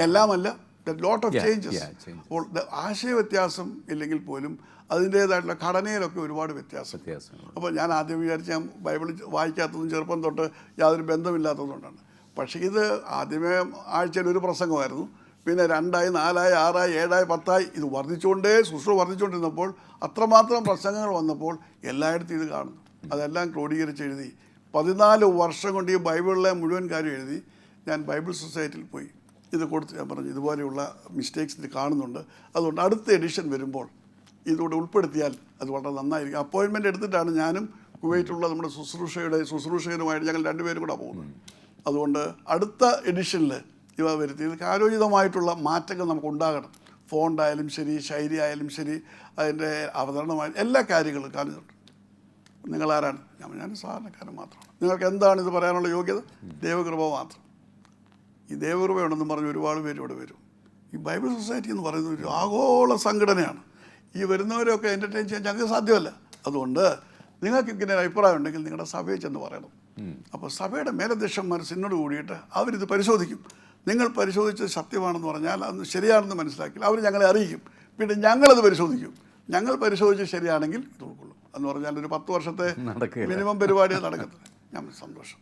എല്ലാമല്ല, ലോട്ട് ഓഫ് ചേഞ്ചസ്. അപ്പോൾ ആശയ വ്യത്യാസം ഇല്ലെങ്കിൽ പോലും അതിൻ്റേതായിട്ടുള്ള ഘടനയിലൊക്കെ ഒരുപാട് വ്യത്യാസം. അപ്പോൾ ഞാൻ ആദ്യം വിചാരിച്ച ഞാൻ ബൈബിൾ വായിക്കാത്തതും ചെറുപ്പം തൊട്ട് യാതൊരു ബന്ധമില്ലാത്തതുകൊണ്ടാണ്. പക്ഷേ ഇത് ആദ്യമേ ആഴ്ചയിൽ ഒരു പ്രസംഗമായിരുന്നു. പിന്നെ 2 ആയി 4 ആയി 6 ആയി 7 ആയി 10 ആയി ഇത് ശുശ്രൂഷ വർദ്ധിച്ചുകൊണ്ടിരുന്നപ്പോൾ അത്രമാത്രം പ്രസംഗങ്ങൾ വന്നപ്പോൾ എല്ലായിടത്തും ഇത് കാണുന്നു. അതെല്ലാം ക്രോഡീകരിച്ച് എഴുതി 14 വർഷം കൊണ്ട് ഈ ബൈബിളിലെ മുഴുവൻ കാര്യം എഴുതി ഞാൻ ബൈബിൾ സൊസൈറ്റിയിൽ പോയി ഇത് കൊടുത്ത് ഞാൻ പറഞ്ഞു ഇതുപോലെയുള്ള മിസ്റ്റേക്സ് ഇത് കാണുന്നുണ്ട്. അതുകൊണ്ട് അടുത്ത എഡിഷൻ വരുമ്പോൾ ഇതുകൂടെ ഉൾപ്പെടുത്തിയാൽ അത് വളരെ നന്നായിരിക്കും. അപ്പോയിൻമെൻ്റ് എടുത്തിട്ടാണ് ഞാനും കുവൈറ്റുള്ള നമ്മുടെ ശുശ്രൂഷകനുമായിട്ട് ഞങ്ങൾ 2 പേരും കൂടെ പോകുന്നത്. അതുകൊണ്ട് അടുത്ത എഡിഷനിൽ ഇവ വരുത്തി ഇത് കാലോചിതമായിട്ടുള്ള മാറ്റങ്ങൾ നമുക്ക് ഉണ്ടാകണം. ഫോണ്ടായാലും ശരി, ശൈലി ആയാലും ശരി, അതിൻ്റെ അവതരണമായ എല്ലാ കാര്യങ്ങളും കാണിച്ചിട്ടുണ്ട്. നിങ്ങളാരാണ്? ഞാൻ സാധാരണക്കാരൻ മാത്രമാണ്. നിങ്ങൾക്ക് എന്താണ് ഇത് പറയാനുള്ള യോഗ്യത? ദൈവകൃപ മാത്രം. ഈ ദൈവകൃപയുണ്ടെന്ന് പറഞ്ഞ് ഒരുപാട് പേര് ഇവിടെ വരും. ഈ ബൈബിൾ സൊസൈറ്റി എന്ന് പറയുന്നത് ഒരു ആഗോള സംഘടനയാണ്. ഈ വരുന്നവരെയൊക്കെ എൻ്റർടൈൻ ചെയ്യാൻ ഞങ്ങൾക്ക് സാധ്യമല്ല. അതുകൊണ്ട് നിങ്ങൾക്ക് ഇങ്ങനെ അഭിപ്രായം ഉണ്ടെങ്കിൽ നിങ്ങളുടെ സഭയിൽ ചെന്ന് പറയണം. അപ്പോൾ സഭയുടെ മേലധ്യക്ഷന്മാർ സിന്നോട് കൂടിയിട്ട് അവരിത് പരിശോധിക്കും. നിങ്ങൾ പരിശോധിച്ചത് സത്യമാണെന്ന് പറഞ്ഞാൽ അത് ശരിയാണെന്ന് മനസ്സിലാക്കില്ല അവർ ഞങ്ങളെ അറിയിക്കും. പിന്നെ ഞങ്ങളത് പരിശോധിക്കും. ഞങ്ങൾ പരിശോധിച്ച് ശരിയാണെങ്കിൽ ഇത് ഉൾക്കൊള്ളും. എന്ന് പറഞ്ഞാൽ ഒരു 10 വർഷത്തെ മിനിമം പരിപാടി നടക്കത്തില്ല. ഞാൻ സന്തോഷം.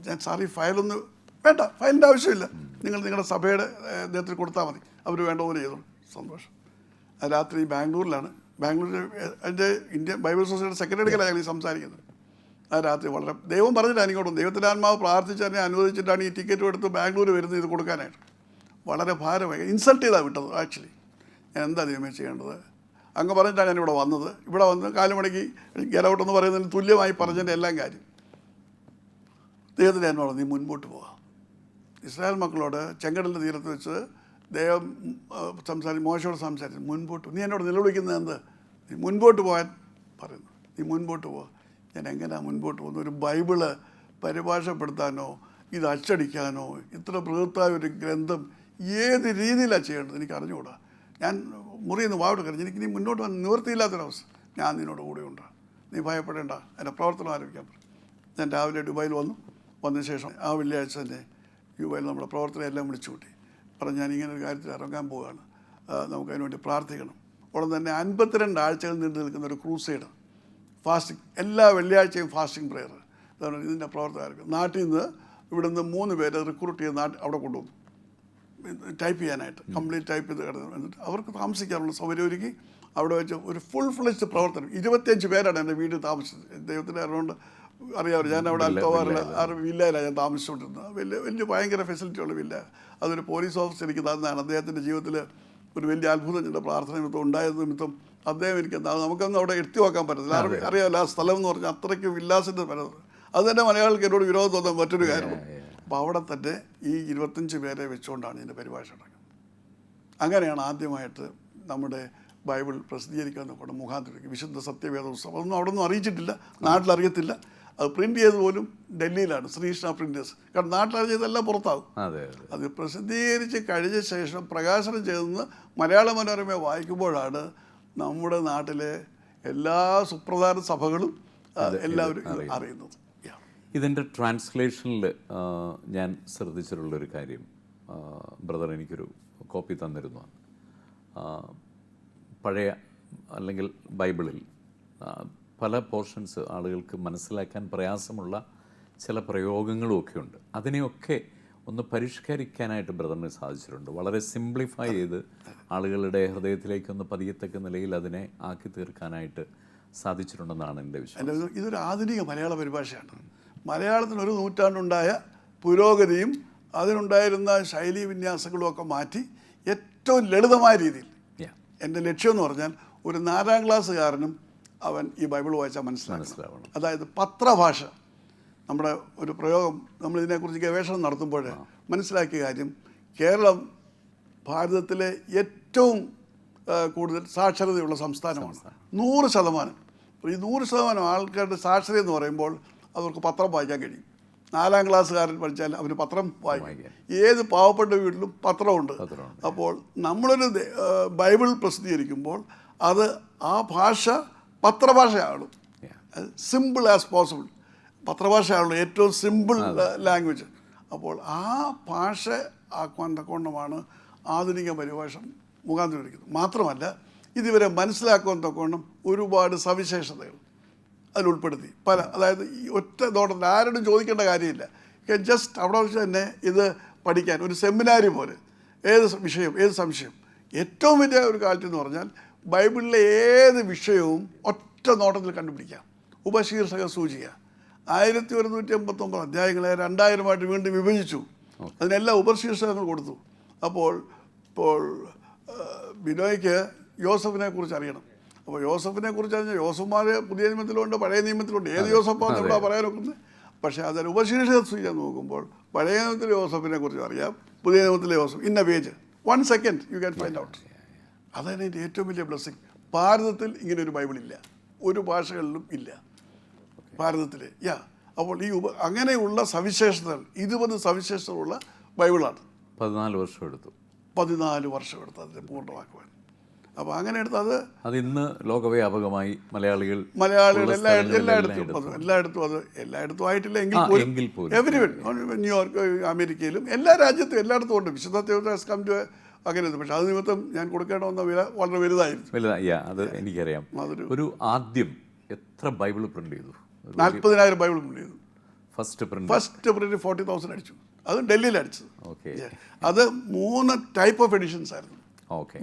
ഞാൻ സാറി ഫയലൊന്നും വേണ്ട, ഫയലിൻ്റെ ആവശ്യമില്ല. നിങ്ങൾ നിങ്ങളുടെ സഭയുടെ നേതൃത്വത്തിൽ കൊടുത്താൽ മതി. അവർ വേണ്ടതുപോലെ ചെയ്തോളൂ. സന്തോഷം. രാത്രി ബാംഗ്ലൂരിലാണ്. ബാംഗ്ലൂരിൽ അതിൻ്റെ ഇന്ത്യൻ ബൈബിൾ സൊസൈറ്റി സെക്രട്ടറിക്കലാണ് ഞങ്ങൾ സംസാരിക്കുന്നത്. ആ രാത്രി വളരെ ദൈവം പറഞ്ഞിട്ടാണ് ഇങ്ങോട്ടും ദൈവത്തിൻ്റെ ആത്മാവ് പ്രാർത്ഥിച്ച് തന്നെ അനുവദിച്ചിട്ടാണ് ഈ ടിക്കറ്റ് എടുത്ത് ബാംഗ്ലൂർ വരുന്നത് ഇത് കൊടുക്കാനായിട്ട്. വളരെ ഭാരമായി ഇൻസൾട്ട് ചെയ്താണ് വിട്ടത്. ആക്ച്വലി ഞാൻ എന്താ ദൈവമേ ചെയ്യേണ്ടത്? അങ്ങ് പറഞ്ഞിട്ടാണ് ഞാൻ ഇവിടെ വന്നത്. ഇവിടെ വന്ന് 4 മണിക്ക് ഗെറ്റ് ഔട്ട് എന്ന് പറയുന്നതിന് തുല്യമായി പറഞ്ഞതിൻ്റെ എല്ലാം കാര്യം ദൈവത്തിൻ്റെ എന്നോട് നീ മുൻപോട്ട് പോകാം. ഇസ്രായേൽ മക്കളോട് ചെങ്കടലിൻ്റെ തീരത്ത് വെച്ച് ദൈവം മോശയോട് സംസാരിച്ചു. മുൻപോട്ട് നീ എന്നോട് നിലവിളിക്കുന്നത് എന്ത്? നീ മുൻപോട്ട് പോകാൻ പറയുന്നു. നീ മുൻപോട്ട് പോകാൻ. ഞാൻ എങ്ങനെയാണ് മുൻപോട്ട് പോകുന്നത്? ഒരു ബൈബിള് പരിഭാഷപ്പെടുത്താനോ ഇത് അച്ചടിക്കാനോ ഇത്ര ബൃഹത്തായ ഒരു ഗ്രന്ഥം ഏത് രീതിയിലാണ് ചെയ്യേണ്ടത് എനിക്ക് അറിഞ്ഞുകൂടാ. ഞാൻ മുറിയിൽ നിന്ന് വാവിട്ട് കറിഞ്ഞ് എനിക്ക് നീ മുന്നോട്ട് വന്ന് നിവൃത്തിയില്ലാത്തൊരവസ്ഥ. ഞാൻ നിന്നോട് കൂടെയുണ്ട്, നീ ഭയപ്പെടേണ്ട, എൻ്റെ പ്രവർത്തനം ആരംഭിക്കാൻ പറയും. ഞാൻ രാവിലെ ദുബായിൽ വന്നതിന് ശേഷം ആ വെള്ളിയാഴ്ച തന്നെ ദുബായിൽ നമ്മുടെ പ്രവർത്തനം എല്ലാം വിളിച്ചു കൂട്ടി. പറഞ്ഞു ഞാൻ ഇങ്ങനെ ഒരു കാര്യത്തിൽ ഇറങ്ങാൻ പോവുകയാണ്, നമുക്കതിന് വേണ്ടി പ്രാർത്ഥിക്കണം. ഉടൻ തന്നെ 52 ആഴ്ചകൾ നീണ്ടു നിൽക്കുന്ന ഒരു ക്രൂസൈഡ് ഫാസ്റ്റിംഗ്, എല്ലാ വെള്ളിയാഴ്ചയും ഫാസ്റ്റിംഗ് പ്രെയർ. അതാണ് ഇതിൻ്റെ പ്രവർത്തനം ആരംഭിക്കും. നാട്ടിൽ നിന്ന് ഇവിടുന്ന് 3 പേരെ റിക്രൂട്ട് ചെയ്ത് അവിടെ കൊണ്ടുവന്നു ടൈപ്പ് ചെയ്യാനായിട്ട്. കംപ്ലീറ്റ് ടൈപ്പ് ചെയ്ത് കിടന്നു. എന്നിട്ട് അവർക്ക് താമസിക്കാനുള്ള സൗകര്യം ഒരുക്കി അവിടെ വെച്ച് ഒരു ഫുൾ ഫ്ലെഡ്ജ് പ്രവർത്തനം. 25 പേരാണ് എൻ്റെ വീട്ടിൽ താമസിച്ചത്. ദൈവത്തിൻ്റെ അറിവുകൊണ്ട് അറിയാമല്ലോ, ഞാൻ അവിടെ അൽത്തോവാറിൽ വില്ലയിലാണ് ഞാൻ താമസിച്ചുകൊണ്ടിരുന്നത്. വലിയ ഭയങ്കര ഫെസിലിറ്റിയുള്ള വില്ല. അതൊരു പോലീസ് ഓഫീസർ എനിക്ക് തന്നതാണ്. അദ്ദേഹത്തിൻ്റെ ജീവിതത്തിൽ ഒരു വലിയ അത്ഭുതം എൻ്റെ പ്രാർത്ഥന നിമിത്തം ഉണ്ടായത് നിമിത്തം അദ്ദേഹം എനിക്ക് നമുക്കൊന്നും അവിടെ എത്തി വെക്കാൻ പറ്റത്തില്ല. അറിയാമല്ലോ ആ സ്ഥലം എന്ന് പറഞ്ഞാൽ അത്രയ്ക്ക് വില്ലാസിൻ്റെ പലത്. അത് തന്നെ മലയാളികൾക്ക് എന്നോട് വിരോധം തോന്നാൻ മറ്റൊരു കാര്യമാണ്. അപ്പോൾ അവിടെ തന്നെ ഈ 25 പേരെ വെച്ചുകൊണ്ടാണ് ഇതിൻ്റെ പരിഭാഷ നടക്കുന്നത്. അങ്ങനെയാണ് ആദ്യമായിട്ട് നമ്മുടെ ബൈബിൾ പ്രസിദ്ധീകരിക്കാൻ കൊണ്ട് മുഖാന്തരം വിശുദ്ധ സത്യവേദ പുസ്തകം. അതൊന്നും അവിടെ ഒന്നും അറിയിച്ചിട്ടില്ല, നാട്ടിലറിയത്തില്ല. അത് പ്രിൻ്റ് ചെയ്ത് പോലും ഡൽഹിയിലാണ് ശ്രീകൃഷ്ണ പ്രിൻറ്റേഴ്സ്. കാരണം നാട്ടിലറിഞ്ഞതെല്ലാം പുറത്താകും. അത് പ്രസിദ്ധീകരിച്ച് കഴിഞ്ഞ ശേഷം പ്രകാശനം ചെയ്തെന്ന് മലയാള മനോരമ വായിക്കുമ്പോഴാണ് നമ്മുടെ നാട്ടിലെ എല്ലാ സുപ്രധാന സഭകളും എല്ലാവരും അറിയുന്നത്. ഇതിൻ്റെ ട്രാൻസ്ലേഷനിൽ ഞാൻ ശ്രദ്ധിച്ചിട്ടുള്ളൊരു കാര്യം, ബ്രദർ എനിക്കൊരു കോപ്പി തന്നിരുന്നു. പഴയ അല്ലെങ്കിൽ ബൈബിളിൽ പല പോർഷൻസ് ആളുകൾക്ക് മനസ്സിലാക്കാൻ പ്രയാസമുള്ള ചില പ്രയോഗങ്ങളും ഒക്കെ ഉണ്ട്. അതിനെയൊക്കെ ഒന്ന് പരിഷ്കരിക്കാനായിട്ട് ബ്രദറിന് സാധിച്ചിട്ടുണ്ട്. വളരെ സിംപ്ലിഫൈ ചെയ്ത് ആളുകളുടെ ഹൃദയത്തിലേക്കൊന്ന് പതിയത്തക്ക നിലയിൽ അതിനെ ആക്കി തീർക്കാനായിട്ട് സാധിച്ചിട്ടുണ്ടെന്നാണ് എൻ്റെ വിശ്വാസം. ഇതൊരു ആധുനിക മലയാള പരിഭാഷയാണ്. മലയാളത്തിന് ഒരു നൂറ്റാണ്ടുണ്ടായ പുരോഗതിയും അതിനുണ്ടായിരുന്ന ശൈലീ വിന്യാസങ്ങളും ഒക്കെ മാറ്റി ഏറ്റവും ലളിതമായ രീതിയിൽ. എൻ്റെ ലക്ഷ്യം എന്ന് പറഞ്ഞാൽ ഒരു 4ാം ക്ലാസ്സുകാരനും അവൻ ഈ ബൈബിൾ വായിച്ചാൽ മനസ്സിലാക്കണം. മനസ്സിലാവണം. അതായത് പത്രഭാഷ, നമ്മുടെ ഒരു പ്രയോഗം, നമ്മൾ ഇതിനെക്കുറിച്ച് ഗവേഷണം നടത്തുമ്പോൾ മനസ്സിലാക്കിയ കാര്യം, കേരളം ഭാരതത്തിലെ ഏറ്റവും കൂടുതൽ സാക്ഷരതയുള്ള സംസ്ഥാനമാണ്. 100%. ഈ 100% ആൾക്കാരുടെ സാക്ഷരത എന്ന് പറയുമ്പോൾ അവർക്ക് പത്രം വായിക്കാൻ കഴിയും. 4ാം ക്ലാസ്സുകാരൻ പഠിച്ചാൽ അവന് പത്രം വായിക്കും. ഏത് പാവപ്പെട്ട വീട്ടിലും പത്രമുണ്ട്. അപ്പോൾ നമ്മളൊരു ബൈബിൾ പ്രസിദ്ധീകരിക്കുമ്പോൾ അത് ആ ഭാഷ പത്രഭാഷയാണ്, സിമ്പിൾ ആസ് പോസിബിൾ. പത്രഭാഷയാണല്ലോ ഏറ്റവും സിമ്പിൾ ലാംഗ്വേജ്. അപ്പോൾ ആ ഭാഷ ആക്കുവാൻ തക്കവണ്ണമാണ് ആധുനിക പരിഭാഷ മുഖാന്തരം ഇരിക്കുന്നത്. മാത്രമല്ല ഇതിവരെ മനസ്സിലാക്കുവാൻ തക്കവണ്ണം ഒരുപാട് സവിശേഷതകൾ അതിലുൾപ്പെടുത്തി പല. അതായത് ഈ ഒറ്റ നോട്ടത്തിൽ ആരോടും ചോദിക്കേണ്ട കാര്യമില്ല. ജസ്റ്റ് അവിടെ വെച്ച് തന്നെ ഇത് പഠിക്കാൻ ഒരു സെമിനാരി പോലെ ഏത് വിഷയം, ഏത് സംശയം. ഏറ്റവും വലിയ ഒരു കാര്യം എന്ന് പറഞ്ഞാൽ ബൈബിളിലെ ഏത് വിഷയവും ഒറ്റ നോട്ടത്തിൽ കണ്ടുപിടിക്കാം. ഉപശീർഷക സൂചിക 1189 അധ്യായങ്ങളെ 2000 വീണ്ടും വിഭജിച്ചു. അതിനെല്ലാം ഉപശീർഷകങ്ങൾ കൊടുത്തു. അപ്പോൾ ബിനോയ്ക്ക് യോസഫിനെ കുറിച്ച് അറിയണം. അപ്പോൾ യോസഫിനെ കുറിച്ച് അറിഞ്ഞാൽ യോസഫ്മാർ പുതിയ നിയമത്തിലുണ്ട്, പഴയ നിയമത്തിലുണ്ട്. ഏത് യോസഫാന്ന് ഇവിടെ പറയാൻ നോക്കുന്നത്. പക്ഷേ അതൊരു ഉപശീർഷക സൂചിക നോക്കുമ്പോൾ പഴയ നിയമത്തിലെ യോസഫിനെ കുറിച്ച് അറിയാം, പുതിയ നിയമത്തിലെ യോസഫ്. ഇന്ന page 1 second you can find out. അതാണ് എൻ്റെ ഏറ്റവും വലിയ ബ്ലെസ്സിങ്. ഭാരതത്തിൽ ഇങ്ങനെ ഒരു ബൈബിളില്ല, ഒരു ഭാഷകളിലും ഇല്ല ഭാരതത്തിൽ. അപ്പോൾ ഈ അങ്ങനെയുള്ള സവിശേഷതകൾ 20 സവിശേഷതകളുള്ള ബൈബിളാണ്. 14 വർഷം എടുത്തു. 14 വർഷം എടുത്ത് അതിനെ പൂർണ്ണമാക്കുവാൻ. അപ്പോൾ അങ്ങനെ എടുത്ത് അത് ഇന്ന് ലോകവ്യാപകമായി മലയാളികൾ എല്ലായിടത്തും ആയിട്ടില്ല എങ്കിൽ പോലും എവരിവൺ, ന്യൂയോർക്ക്, അമേരിക്കയിലും എല്ലാ രാജ്യത്തും എല്ലായിടത്തും ഉണ്ട്. വിശുദ്ധ കം ടു അങ്ങനെ. പക്ഷെ അത് നിമിത്തം ഞാൻ കൊടുക്കേണ്ട വന്ന വില വളരെ വലുതായിരുന്നു. അത് എനിക്കറിയാം. ഒരു ആദ്യം എത്ര ബൈബിൾ പ്രിന്റ് ചെയ്തു? 40,000 ബൈബിൾ പ്രിന്റ് ചെയ്തു. ഫസ്റ്റ് പ്രിന്റ് 40,000 അടിച്ചു. അത് ഡൽഹിയിൽ അടിച്ചത്. അത് 3 ടൈപ്പ് ഓഫ് എഡിഷൻസ് ആയിരുന്നു.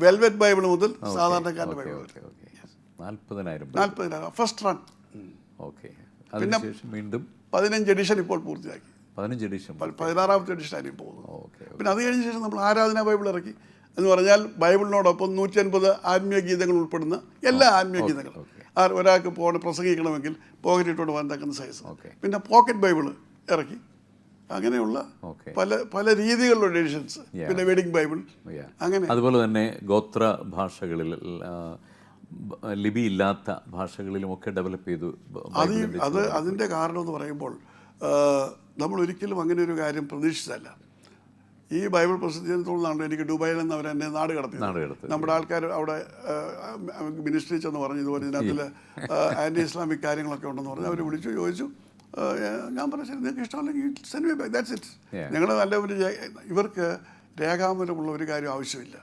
വെൽവെറ്റ് ബൈബിൾ മുതൽ സാധാരണക്കാരൻ്റെ ബൈബിൾ 40,000 ഫസ്റ്റ് റൺ. പിന്നെ വീണ്ടും 15 എഡിഷൻ ഇപ്പോൾ പൂർത്തിയാക്കി. 16ാമത്തെ എഡിഷനായി പോകുന്നത്. പിന്നെ അത് കഴിഞ്ഞ ശേഷം നമ്മൾ ആരാധനാ ബൈബിൾ ഇറക്കി. എന്ന് പറഞ്ഞാൽ ബൈബിളിനോടൊപ്പം 150 ആത്മീയ ഗീതങ്ങൾ ഉൾപ്പെടുന്ന എല്ലാ ആത്മീയ ഗീതങ്ങളും ഒരാൾക്ക് പ്രസംഗിക്കണമെങ്കിൽ പോക്കറ്റ് ഇട്ടുകൊണ്ട് പോകാൻ തക്കുന്ന സൈസ്. പിന്നെ പോക്കറ്റ് ബൈബിൾ ഇറക്കി. അങ്ങനെയുള്ള പല രീതികളിലുള്ള എഡിഷൻസ്. പിന്നെ വെഡിങ് ബൈബിൾ. അങ്ങനെ അതുപോലെ തന്നെ ഗോത്ര ഭാഷകളിൽ, ലിപി ഇല്ലാത്ത ഭാഷകളിലുമൊക്കെ ഡെവലപ്പ് ചെയ്തു. അതിൻ്റെ കാരണം എന്ന് പറയുമ്പോൾ നമ്മൾ ഒരിക്കലും അങ്ങനെ ഒരു കാര്യം പ്രതീക്ഷിച്ചല്ല. ഈ ബൈബിൾ പ്രസിദ്ധീകരണത്തോടാണല്ലോ എനിക്ക് ദുബായിൽ നിന്ന് അവർ എന്നെ നാട് കടത്തി. നമ്മുടെ ആൾക്കാർ അവിടെ മിനിസ്ട്രി ചെന്ന് പറഞ്ഞു ഇതുപോലെ ഇതിനകത്തിൽ ആൻറ്റി ഇസ്ലാമിക് കാര്യങ്ങളൊക്കെ ഉണ്ടെന്ന് പറഞ്ഞ് അവർ വിളിച്ചു ചോദിച്ചു. ഞാൻ പറഞ്ഞു ശരി, നിങ്ങൾക്ക് ഇഷ്ടമല്ലെങ്കിൽ send me back, that's it. ഞങ്ങൾ നല്ല ഇവർക്ക് രേഖാമൂലമുള്ള ഒരു കാര്യം ആവശ്യമില്ല.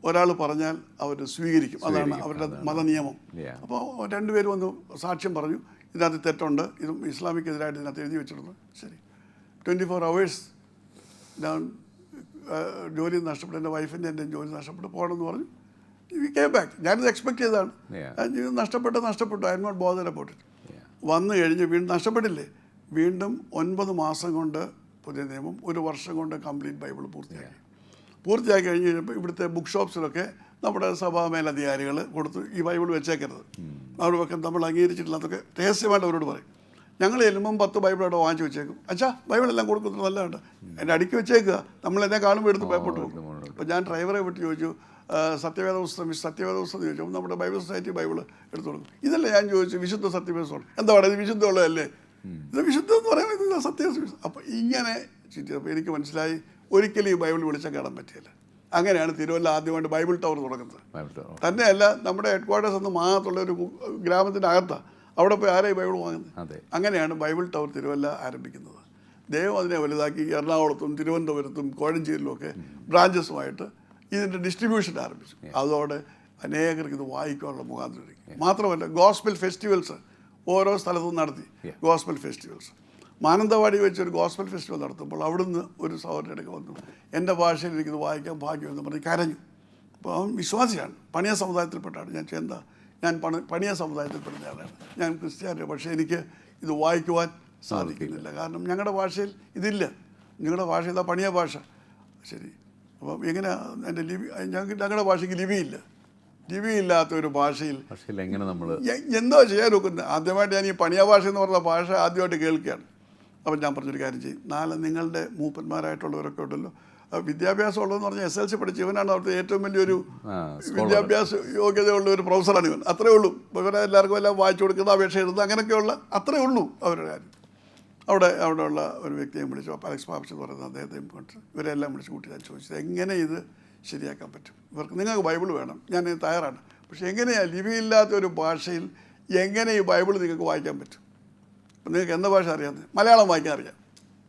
ഒരാൾ പറഞ്ഞാൽ അവർ സ്വീകരിക്കും. അതാണ് അവരുടെ മതനിയമം. അപ്പോൾ 2 പേര് വന്ന് സാക്ഷ്യം പറഞ്ഞു, ഇതിനകത്ത് തെറ്റുണ്ട്, ഇതും ഇസ്ലാമിക്കെതിരായിട്ട് ഇതിനകത്ത് എഴുതി വെച്ചിട്ടുണ്ട്. ശരി, 24 hours ഞാൻ ജോലി നഷ്ടപ്പെട്ടു, എൻ്റെ വൈഫിൻ്റെ എൻ്റെ ജോലി നഷ്ടപ്പെട്ട് പോകണമെന്ന് പറഞ്ഞു. We came back. ഞാനിത് എക്സ്പെക്ട് ചെയ്തതാണ്. നഷ്ടപ്പെട്ടു. I am not bothered about it. വന്നു കഴിഞ്ഞ് വീണ്ടും നഷ്ടപ്പെട്ടില്ലേ, വീണ്ടും 9 മാസം കൊണ്ട് പുതിയ നിയമം, 1 വർഷം കൊണ്ട് കംപ്ലീറ്റ് ബൈബിൾ പൂർത്തിയാക്കി കഴിഞ്ഞ് കഴിഞ്ഞപ്പോൾ ഇവിടുത്തെ ബുക്ക് ഷോപ്സിലൊക്കെ നമ്മുടെ സഭാ മേലധികാരികൾ കൊടുത്തു, ഈ ബൈബിൾ വെച്ചേക്കരുത്, അവിടെ വെക്കാൻ നമ്മൾ അംഗീകരിച്ചിട്ടില്ലാത്തൊക്കെ രഹസ്യമായിട്ട് അവരോട് പറയും. ഞങ്ങൾ ചെല്ലുമ്പം 10 ബൈബിൾ അവിടെ വാങ്ങിച്ച് വെച്ചേക്കും. അച്ഛാ ബൈബിളെല്ലാം കൊടുക്കുന്നത് നല്ലതാണ്, എൻ്റെ അടുക്കി വെച്ചേക്കുക, നമ്മളെന്നെ കാണുമ്പോൾ എടുത്ത് പേപ്പോട്ട് പോകും. അപ്പോൾ ഞാൻ ഡ്രൈവറെ വിട്ട് ചോദിച്ചു, സത്യവേദ പുസ്തകം ചോദിച്ചു. നമ്മുടെ ബൈബിൾ സൊസൈറ്റി ബൈബിൾ എടുത്തു കൊടുക്കും. ഇതല്ലേ ഞാൻ ചോദിച്ചു, വിശുദ്ധ സത്യവേദം എന്താ പറയുക, ഇത് വിശുദ്ധമുള്ളതല്ലേ, ഇത് വിശുദ്ധം എന്ന് പറയുമ്പോൾ ഇത് സത്യ. അപ്പോൾ ഇങ്ങനെ ചുറ്റിയപ്പോൾ എനിക്ക് മനസ്സിലായി ഒരിക്കലും ഈ ബൈബിൾ വിളിച്ചാൽ കാണാൻ പറ്റില്ല. അങ്ങനെയാണ് തിരുവല്ല ആദ്യമായിട്ട് ബൈബിൾ ടവർ തുടങ്ങുന്നത്. തന്നെയല്ല, നമ്മുടെ ഹെഡ് ക്വാർട്ടേഴ്സ് എന്ന് മാത്രമുള്ള ഒരു ഗ്രാമത്തിൻ്റെ അകത്താണ്. അവിടെ പോയി ആരെയും ബൈബിൾ വാങ്ങുന്നത്. അങ്ങനെയാണ് ബൈബിൾ ടവർ തിരുവല്ല ആരംഭിക്കുന്നത്. ദൈവം അതിനെ വലുതാക്കി എറണാകുളത്തും തിരുവനന്തപുരത്തും കോഴഞ്ചേരിയിലും ഒക്കെ ബ്രാഞ്ചസുമായിട്ട് ഇതിൻ്റെ ഡിസ്ട്രിബ്യൂഷൻ ആരംഭിച്ചു. അതോടെ അനേകർക്ക് ഇത് വായിക്കാനുള്ള മുഖാന്തരം. മാത്രമല്ല ഗോസ്പൽ ഫെസ്റ്റിവൽസ് ഓരോ സ്ഥലത്തും നടത്തി. ഗോസ്പൽ ഫെസ്റ്റിവൽസ് മാനന്തവാടി വെച്ചൊരു ഗോസ്പൽ ഫെസ്റ്റിവൽ നടത്തുമ്പോൾ അവിടുന്ന് ഒരു സഹോദരൻ്റെ വന്നു, എൻ്റെ ഭാഷയിൽ എനിക്കിത് വായിക്കാൻ ഭാഗ്യമെന്ന് പറഞ്ഞ് കരഞ്ഞു. അപ്പോൾ അവൻ വിശ്വാസിയാണ്, പണിയ സമുദായത്തിൽപ്പെട്ടാണ്. ഞാൻ പണിയ സമുദായത്തിൽപ്പെടുന്നയാളാണ്, ഞാൻ ക്രിസ്ത്യാനിയാണ്. പക്ഷേ എനിക്ക് ഇത് വായിക്കുവാൻ സാധിക്കുന്നില്ല, കാരണം ഞങ്ങളുടെ ഭാഷയിൽ ഇതില്ല. നിങ്ങളുടെ ഭാഷ ഇതാ പണിയ ഭാഷ. ശരി, അപ്പം എങ്ങനെ എൻ്റെ ലിപി, ഞങ്ങളുടെ ഭാഷയ്ക്ക് ലിപിയില്ല. ലിപിയില്ലാത്ത ഒരു ഭാഷയിൽ ഭാഷയിൽ എങ്ങനെ നമ്മൾ എന്തോ ചെയ്യാൻ നോക്കുന്നത്. ആദ്യമായിട്ട് ഞാൻ ഈ പണിയ ഭാഷ എന്ന് പറഞ്ഞ ഭാഷ ആദ്യമായിട്ട് കേൾക്കുകയാണ്. അപ്പം ഞാൻ പറഞ്ഞൊരു കാര്യം ചെയ്യും, നാളെ നിങ്ങളുടെ മൂപ്പന്മാരായിട്ടുള്ളവരൊക്കെ ഉണ്ടല്ലോ, വിദ്യാഭ്യാസം ഉള്ളതെന്ന് പറഞ്ഞാൽ SLC പഠിച്ച് ഇവനാണ് അവിടുത്തെ ഏറ്റവും വലിയൊരു വിദ്യാഭ്യാസ യോഗ്യതയുള്ള ഒരു പ്രൊഫസറാണ് ഇവൻ. അത്രേ ഉള്ളൂ. ഇവരെ എല്ലാവർക്കും എല്ലാം വായിച്ചു കൊടുക്കുന്നത്, അപേക്ഷ എഴുതുന്നത്, അങ്ങനെയൊക്കെയുള്ള അത്രേ ഉള്ളൂ അവരുടെ കാര്യം. അവിടെയുള്ള ഒരു വ്യക്തിയെ വിളിച്ചു, അലക്സ് പാപ്പിച്ച് എന്ന് പറയുന്നത്, അദ്ദേഹത്തെയും കൊണ്ട് ഇവരെല്ലാം വിളിച്ച് കൂട്ടി ഞാൻ ചോദിച്ചത് എങ്ങനെ ഇത് ശരിയാക്കാൻ പറ്റും. നിങ്ങൾക്ക് ബൈബിൾ വേണം, ഞാൻ തയ്യാറാണ്, പക്ഷേ എങ്ങനെയാണ് ലിപിയില്ലാത്ത ഒരു ഭാഷയിൽ എങ്ങനെ ഈ ബൈബിൾ നിങ്ങൾക്ക് വായിക്കാൻ പറ്റും? അപ്പം നിങ്ങൾക്ക് എന്താ ഭാഷ അറിയാമെന്ന്? മലയാളം വായിക്കാൻ അറിയാം.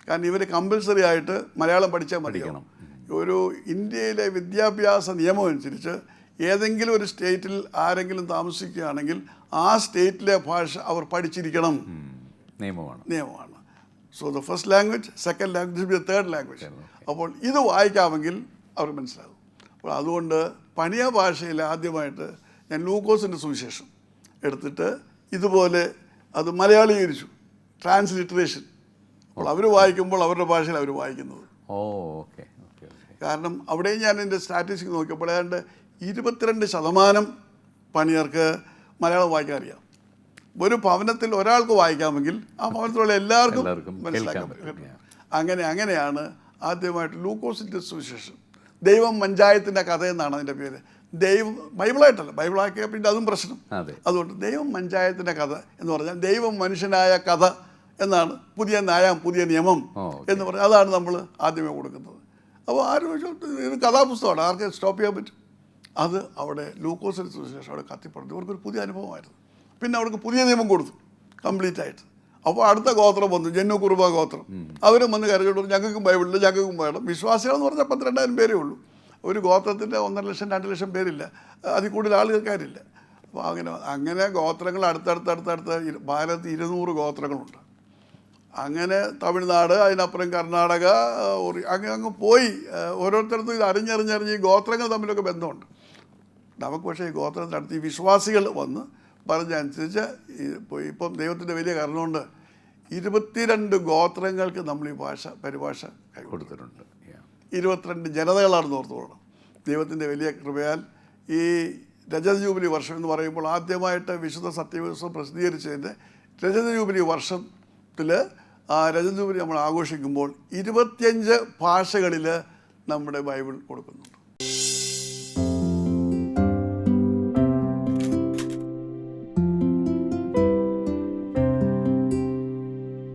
കാരണം ഇവർ കമ്പൽസറി ആയിട്ട് മലയാളം പഠിച്ചാൽ മതിയാക്കണം. ഒരു ഇന്ത്യയിലെ വിദ്യാഭ്യാസ നിയമം അനുസരിച്ച് ഏതെങ്കിലും ഒരു സ്റ്റേറ്റിൽ ആരെങ്കിലും താമസിക്കുകയാണെങ്കിൽ ആ സ്റ്റേറ്റിലെ ഭാഷ അവർ പഠിച്ചിരിക്കണം. നിയമമാണ്. So the first language, second language, third language. അപ്പോൾ ഇത് വായിക്കാമെങ്കിൽ അവർ മനസ്സിലാകും. അപ്പോൾ അതുകൊണ്ട് പണിയ ഭാഷയിൽ ആദ്യമായിട്ട് ഞാൻ ലൂക്കോസിൻ്റെ സുവിശേഷം എടുത്തിട്ട് ഇതുപോലെ അത് മലയാളീകരിച്ചു, ട്രാൻസ്ലിറ്ററേഷൻ. അപ്പോൾ അവർ വായിക്കുമ്പോൾ അവരുടെ ഭാഷയിൽ അവർ വായിക്കുന്നത്. കാരണം അവിടെയും ഞാൻ എൻ്റെ സ്റ്റാറ്റിസ്റ്റിക്സ് നോക്കിയപ്പോൾ ഏതാണ്ട് 22% പണിയർക്ക് മലയാളം വായിക്കാൻ അറിയാം. ഒരു ഭവനത്തിൽ ഒരാൾക്ക് വായിക്കാമെങ്കിൽ ആ ഭവനത്തിലുള്ള എല്ലാവർക്കും മനസ്സിലാക്കാൻ പറ്റും. അങ്ങനെയാണ് ആദ്യമായിട്ട് ലൂക്കോസിൻ്റെ സുവിശേഷം, ദൈവം പഞ്ചായത്തിൻ്റെ കഥ എന്നാണ് അതിൻ്റെ പേര്. ബൈബിളായിട്ടല്ല, ബൈബിളാക്കിയ പിന്നെ അതും പ്രശ്നം. അതുകൊണ്ട് ദൈവം പഞ്ചായത്തിൻ്റെ കഥ എന്ന് പറഞ്ഞാൽ ദൈവം മനുഷ്യനായ കഥ എന്നാണ്, പുതിയ ന്യായം, പുതിയ നിയമം എന്ന് പറഞ്ഞാൽ അതാണ് നമ്മൾ ആദ്യമേ കൊടുക്കുന്നത്. അപ്പോൾ ആരും ഇത് കഥാപുസ്തകമാണ്, ആർക്കും സ്റ്റോപ്പ് ചെയ്യാൻ പറ്റും. അത് അവിടെ ലൂക്കോസിന് സുവിശേഷം അവിടെ കത്തിപ്പടുത്തു. ഇവർക്കൊരു പുതിയ അനുഭവമായിരുന്നു. പിന്നെ അവർക്ക് പുതിയ നിയമം കൊടുത്തു കംപ്ലീറ്റ് ആയിട്ട്. അപ്പോൾ അടുത്ത ഗോത്രം വന്നു, ജന്നു കുറുബ ഗോത്രം. അവരും വന്ന് കരഞ്ഞോട്ട് ഞങ്ങൾക്കും ബൈബിളിൽ, ഞങ്ങൾക്കും വേണം. വിശ്വാസികളെന്ന് പറഞ്ഞാൽ 12,000 പേരേ ഉള്ളൂ. ഒരു ഗോത്രത്തിൻ്റെ 1.5 ലക്ഷം 2 ലക്ഷം പേരില്ല, അതിൽ കൂടുതൽ ആളുകൾക്കാരില്ല. അപ്പോൾ അങ്ങനെ ഗോത്രങ്ങൾ അടുത്തടുത്ത് ഭാരതത്തിൽ 200 ഗോത്രങ്ങളുണ്ട്. അങ്ങനെ തമിഴ്നാട്, അതിനപ്പുറം കർണാടക, അങ്ങ് പോയി ഓരോരുത്തർക്കും ഇത് അറിഞ്ഞറിഞ്ഞ് ഈ ഗോത്രങ്ങൾ തമ്മിലൊക്കെ ബന്ധമുണ്ട്. നമുക്ക് പക്ഷേ ഈ ഗോത്രത്തിനടുത്ത് ഈ വിശ്വാസികൾ വന്ന് പറഞ്ഞനുസരിച്ച് ഇപ്പം ദൈവത്തിൻ്റെ വലിയ കാരണമുണ്ട് 22 ഗോത്രങ്ങൾക്ക് നമ്മൾ ഈ പരിഭാഷ കൊടുത്തിട്ടുണ്ട്. 22 ജനതകളാണെന്ന് ഓർത്തുകൊള്ളണം. ദൈവത്തിൻ്റെ വലിയ കൃപയാൽ ഈ രജത ജൂബിലി വർഷം എന്ന് പറയുമ്പോൾ ആദ്യമായിട്ട് വിശുദ്ധ സത്യവേദപുസ്തകം പ്രസിദ്ധീകരിച്ചതിൻ്റെ രജത ജൂബിലി വർഷത്തിൽ ആ രജത ജൂബിലി നമ്മൾ ആഘോഷിക്കുമ്പോൾ 25 ഭാഷകളിൽ നമ്മുടെ ബൈബിൾ കൊടുക്കുന്നുണ്ട്.